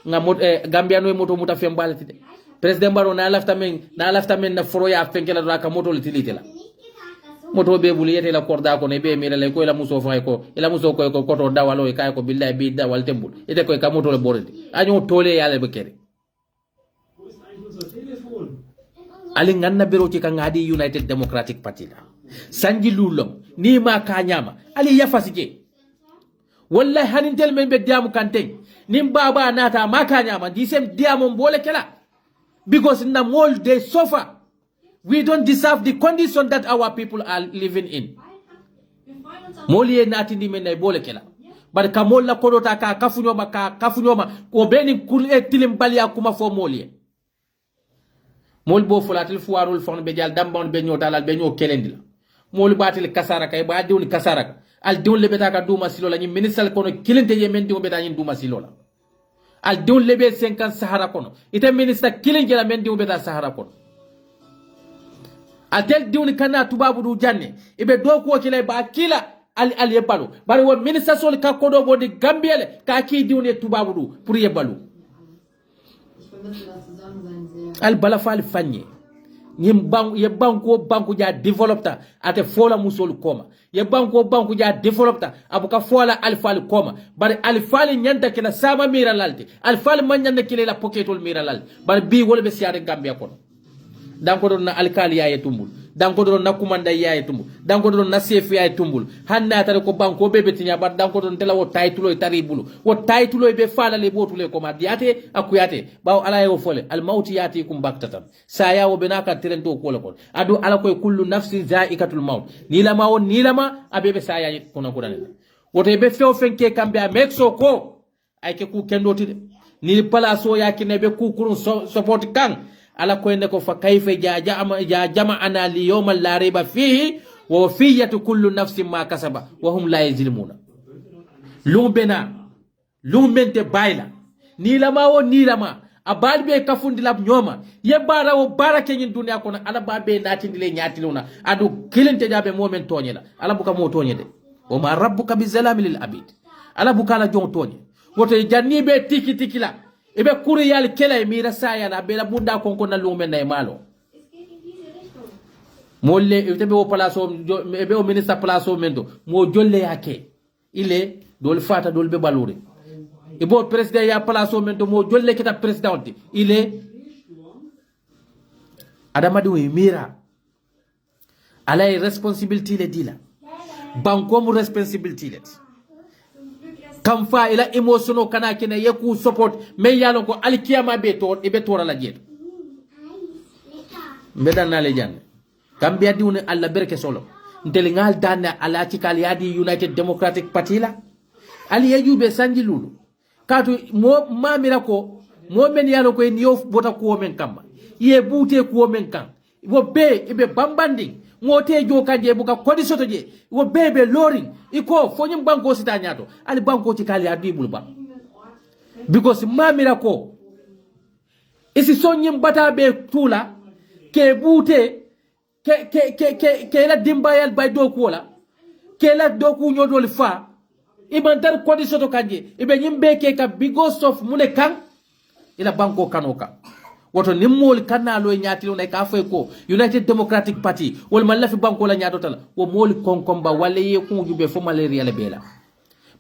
nga Gambia no moto muta fembalati de president baro na lafta men na foro ya fenkela do ka moto litilite la moto be bulu yete la korda ko ne be mira le ko la muso fa ko ila muso ko to dawalo e kay ko billahi bi dawal tembul ite ko ka moto le borede anyo tole yale be kere ali nganna bero ci ka ngadi United Democratic Party la sanji lulom ni ma ka nyama ali yafasije wallahi hanintel men be diamu kante nim baba nata makanya man disem diamu mbole kela because in the mall they suffer. We don't deserve the condition that our people are living in. Moli nati ndi men bole kela but kamol la kodota ka kafunyoma ko beni kul tilim bali akuma fo moli mol bo fulatil fuarul fon be jal dambon be nyota be nyo kelendila mol batil kasara kay ba diwni kasara al diwon le beta ka duma silo la ni ministal kono kilinte je men diwon beta ni duma silo la al diwon le be 50 sahara kono ite minister kilin jela men diwon beta sahara kono al tel diwon kana tubabu du janne ibe do ko kile ba kila al yebalu bari wo minister sol ka kodo bodi gambiele ka ki diwon tubabu du pour yebalu al bala fal fanye nyim banko ja developta ate fola musol koma ye banko ja developta abuka fola alfal koma bari alfal nyanta kila sama mira lalti alfal manyanda kila la poketol mira lalti bari bi wala be siare Gambia kono danko don na alkali yaye tumbul danko don na kumanda yaye tumbul danko don na chef yaye tumbul hanna tare ko banko bebe tinya bar danko don tela wo taytulo taribulu wo taytulo be fala le botule ko ma diate akuyate baw ala yo fole al mauti yati kum baktatan saya wo benaka tirento ko le ko adu ala koy kullu nafsin zaikatul maut nilama abebe saya kono ko dane wote be few fenke kambe a mexo ko ay ke ku kendoti de ni palaso yakine be ku kurun support kan ala ko ende ko fa kayfa jama'ana li yawmal la riba fihi wa wafiyatu kullu nafsin ma kasaba wa hum la yuzlimuna lumbente bayla nilama abalbe kafundila nyoma ye bara wo barake nyin dunya kono ala babe natindile nyatiluna adu kilente jabe momen tonyela ala buka mo tonyede o ma rabbuka bizalami lil abid ala buka la jon tonye woto jannibe tikila ibe kuri yal kela mira saya la bela bunda konko na lumen na malo molle itebe o palaso ebe o minister palaso mendo mo jolle yake ile dol fata dol be balure ibo president ya palaso mendo mo jolle kita president ile adamadi we mira ala responsibility le dila banko mu responsibility le kam fa ila emotional kana kene yeku support me yalo ko alkiyama be to ibe tora la jeto mbedan na le janne Gambia diwne alla berke solo ntel ngal danna ala ci kal yadi United Democratic Party la ali yajube sanji lulu katu mo mamira ko mo men yalo ko en yof bota ko men kamba ye bute ko men kan wo be ibe bambandi ngote jo kanje buka kodi soto je wo bebe loring iko fonyim banko sita nyato ali banko ci kali adi bulba because mamira ko isi sonyim bata be tula ke bute ke la dimbayal bay do ko la ke la do ku nyodol fa ibantar kodi soto kanje ibe nyimbe ke ka because of mune kan ila banko kanoka woto nimmol kannalo e nyaatilo ne ka fay ko United Democratic Party wol man la fi banko la nyaato tala wo mol konkomba wala ye ko jube fo malaria la bela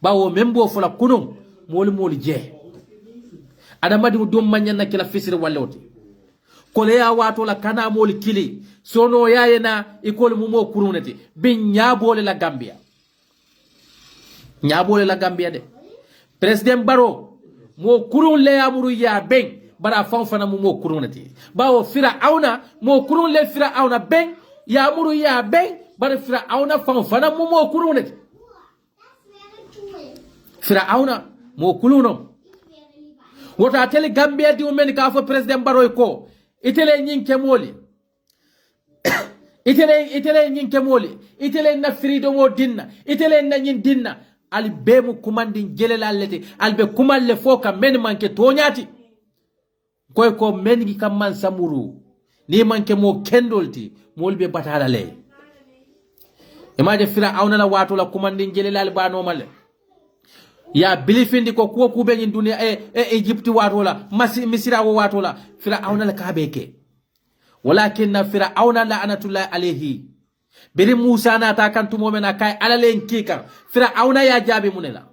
bawo membo fo la kunum mol je adamadi dum manyana kila fisir walloti kole ya wato la kana mol kili sono yayena ikol mumo kurunati bin nyabole la Gambia de president Barrow mo kurun le amuru ya ben bara fanfana mumo kurunati bawo Firauna mo kurun le Firauna ben ya amuru ya ben bara Firauna fanfana mumo kurunati Firauna mo kuluno wota tele Gambia di men ka fo president Barrow ko itele nyinke moli itele nyinke moli itele na freedom o dinna itele na nyin dinna al bemu kumandin jelela lete al be kumalle foka men manke tonyati koy ko men gi kam man samuru ni manke mo kendolti molbe batala le imaje Firauna la wato la kumandin jelela al bano male ya bilifindi ko kuwa kube nyin dunia Egypti watola Misira watola Firauna la kabeke walakin Firauna la anatullah alayhi biri Musa na ta kan tumo mena kay alalen kika Firauna ya jabi munela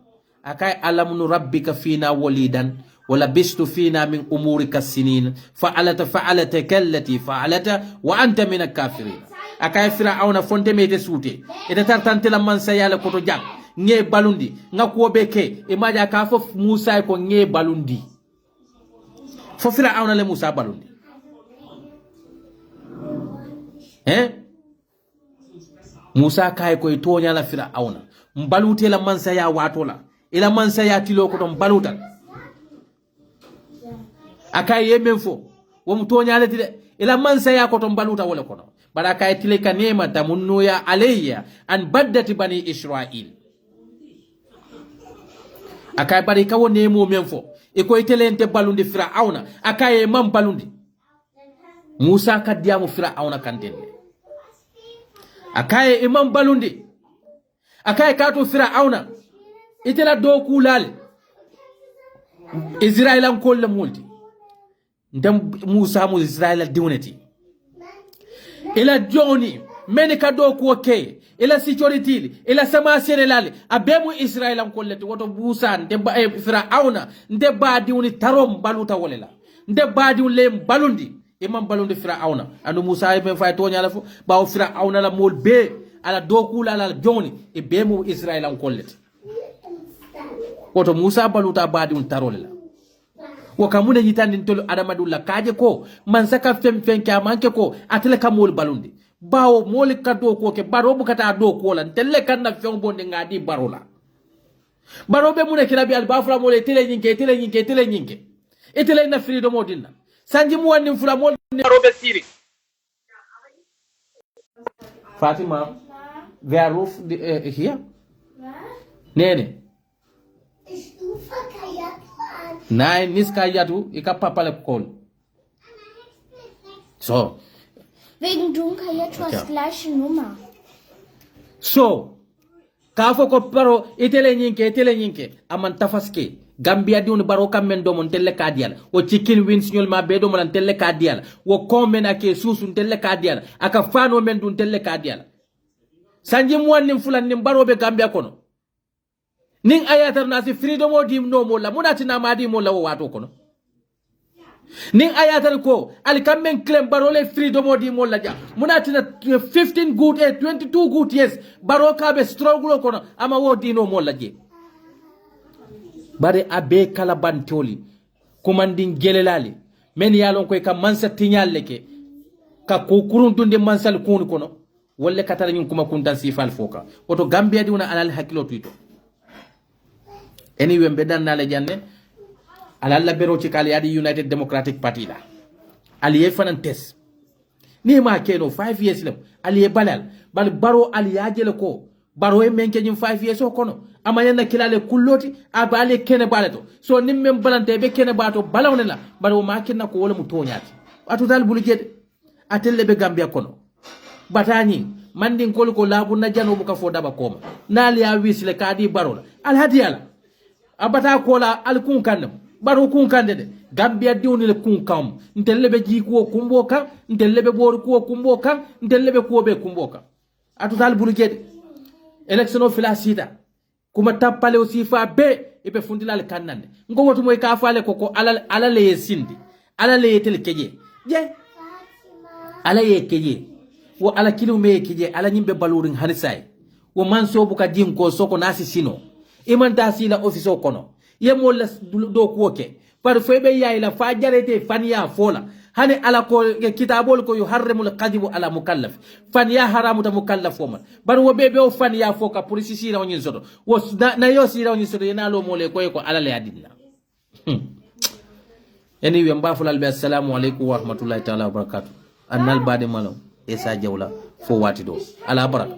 akay alamnu rabbika fina walidan wala bistu fina min umurika sinin fa'alata kallati fa'alata wa anta min al-kafirin akay Firauna fonte mete sute ita tartante la mansa yala koto jang nge balundi nga ko beke e maja ka fo Musa ko nge balundi fo Firauna le Musa balundi Musa kay ko tonya la Firauna mbalute la mansa ya watola ila mansa ya tilo ko don balutal akay yemen fo wo mutonya la tide ila mansa ya ko don baluta wala ko bara kay tile kanema tamunnu ya alayya an baddati bani Israil akay bari kawo nemo menfo e ko itelente balundi Firauna akay mam balundi Musa kadiamu Firauna kantende akay imam balundi akay kato Firauna itela do kulal Israelan kolle multi ndem Musa mu Israel diwneti ila joni meni kado ko ke ila security ila sama senelali abemu Israelan kolleti woto Musa nde Firauna nde badiwni tarom baluta wolela nde badiwle balundi imam balundi Firauna anu Musa be fay tonya la fu bawo Firauna la mol be ala dokula ala joni e bemu Israelan kolleti woto Musa baluta badiwni tarolela wakamune yitandi ntolo adamadulla kaje ko man saka fem ka manke ko atele kamol balundi bawo moli kado ko ke baro bukata do ko lan telle kanna fen bonde ngadi barola baro be mune kilabi al bafra mole tele nyinke etele na freedom odinna sanji mu wonni fura mol baro be siri Fatima wer ruf hier nene Nine niska yatu ika papa le call. So. Wegen Dunkel jetzt was gleiche Nummer. So. Kafo ko paro itele nyinke aman tafaske. Gambia di un baro kamen do mon telle kadial. O chicken wings nyol ma bedo mon telle kadial. Wo komen ake susu telle kadial. Aka fano men dun telle kadial. Sanji muan fulan nim baro be Gambia kono. Ning ayatar nasi freedom o dim no mola munati na madi mola wato kono ning ayatar ko al kamen claim barole freedom o dim mola ja munati na 15 good 22 good years baroka be struggle kono ama wo dino mola je bare abe kala bantoli kumandin gelelali men yalon koy kam mansa tinyal ke ka ko kurun dunde mansal kun kono wolle katara nyum kuma kun tan sifal foka oto Gambia di una anal hakilo tuito anyway bedan na le janne alalla bero ci kali adi United Democratic Party la aliye fanan tes ni ma keno 5 years lem aliye balal bal baro aliya jele ko baro e menke nyum 5 years o kono amayana kilale kulloti abale kene balato so nimmem balante be kene bato balawne la baro ma kenna ko wala mu tonyati atu dal bulu jede atelle be Gambia kono batani mandin ko labu na jano bu ka fo daba koma nali ya wisle kadi barola al hadiyala abata kola al kun kandam baro kun kande de Gambia diwni le kun kam ntelle be ji ko kumbo kan ntelle be bor ko kumbo kan ntelle be ko be kumbo kan atu dal bulu jede election o fila sita kuma tapale o sifa be ibe fundilal kannande ngo wotu moy ka faale ko ala le sindi ala le tel keje je ala ye keje wo ala kilume keje ala nyimbe balurin hanisai wo man sobu ka jim ko soko nasi sino iman ta sila office o kono ye mo la do ko ke par febe yayi la fa jarete faniya fola hani ala ko kitabol ko yuharrimul qadibu ala mukallaf faniya haramu ta mukallaf o man bar wo bebe o faniya foka police sira woni soto wo na yo sira woni soto yana lo mole ko ala le adilla eni wi mbafulal be assalamu alaikum wa rahmatullahi ta'ala wa barakatuh annal bade malo esa jawla fo wati do ala baraka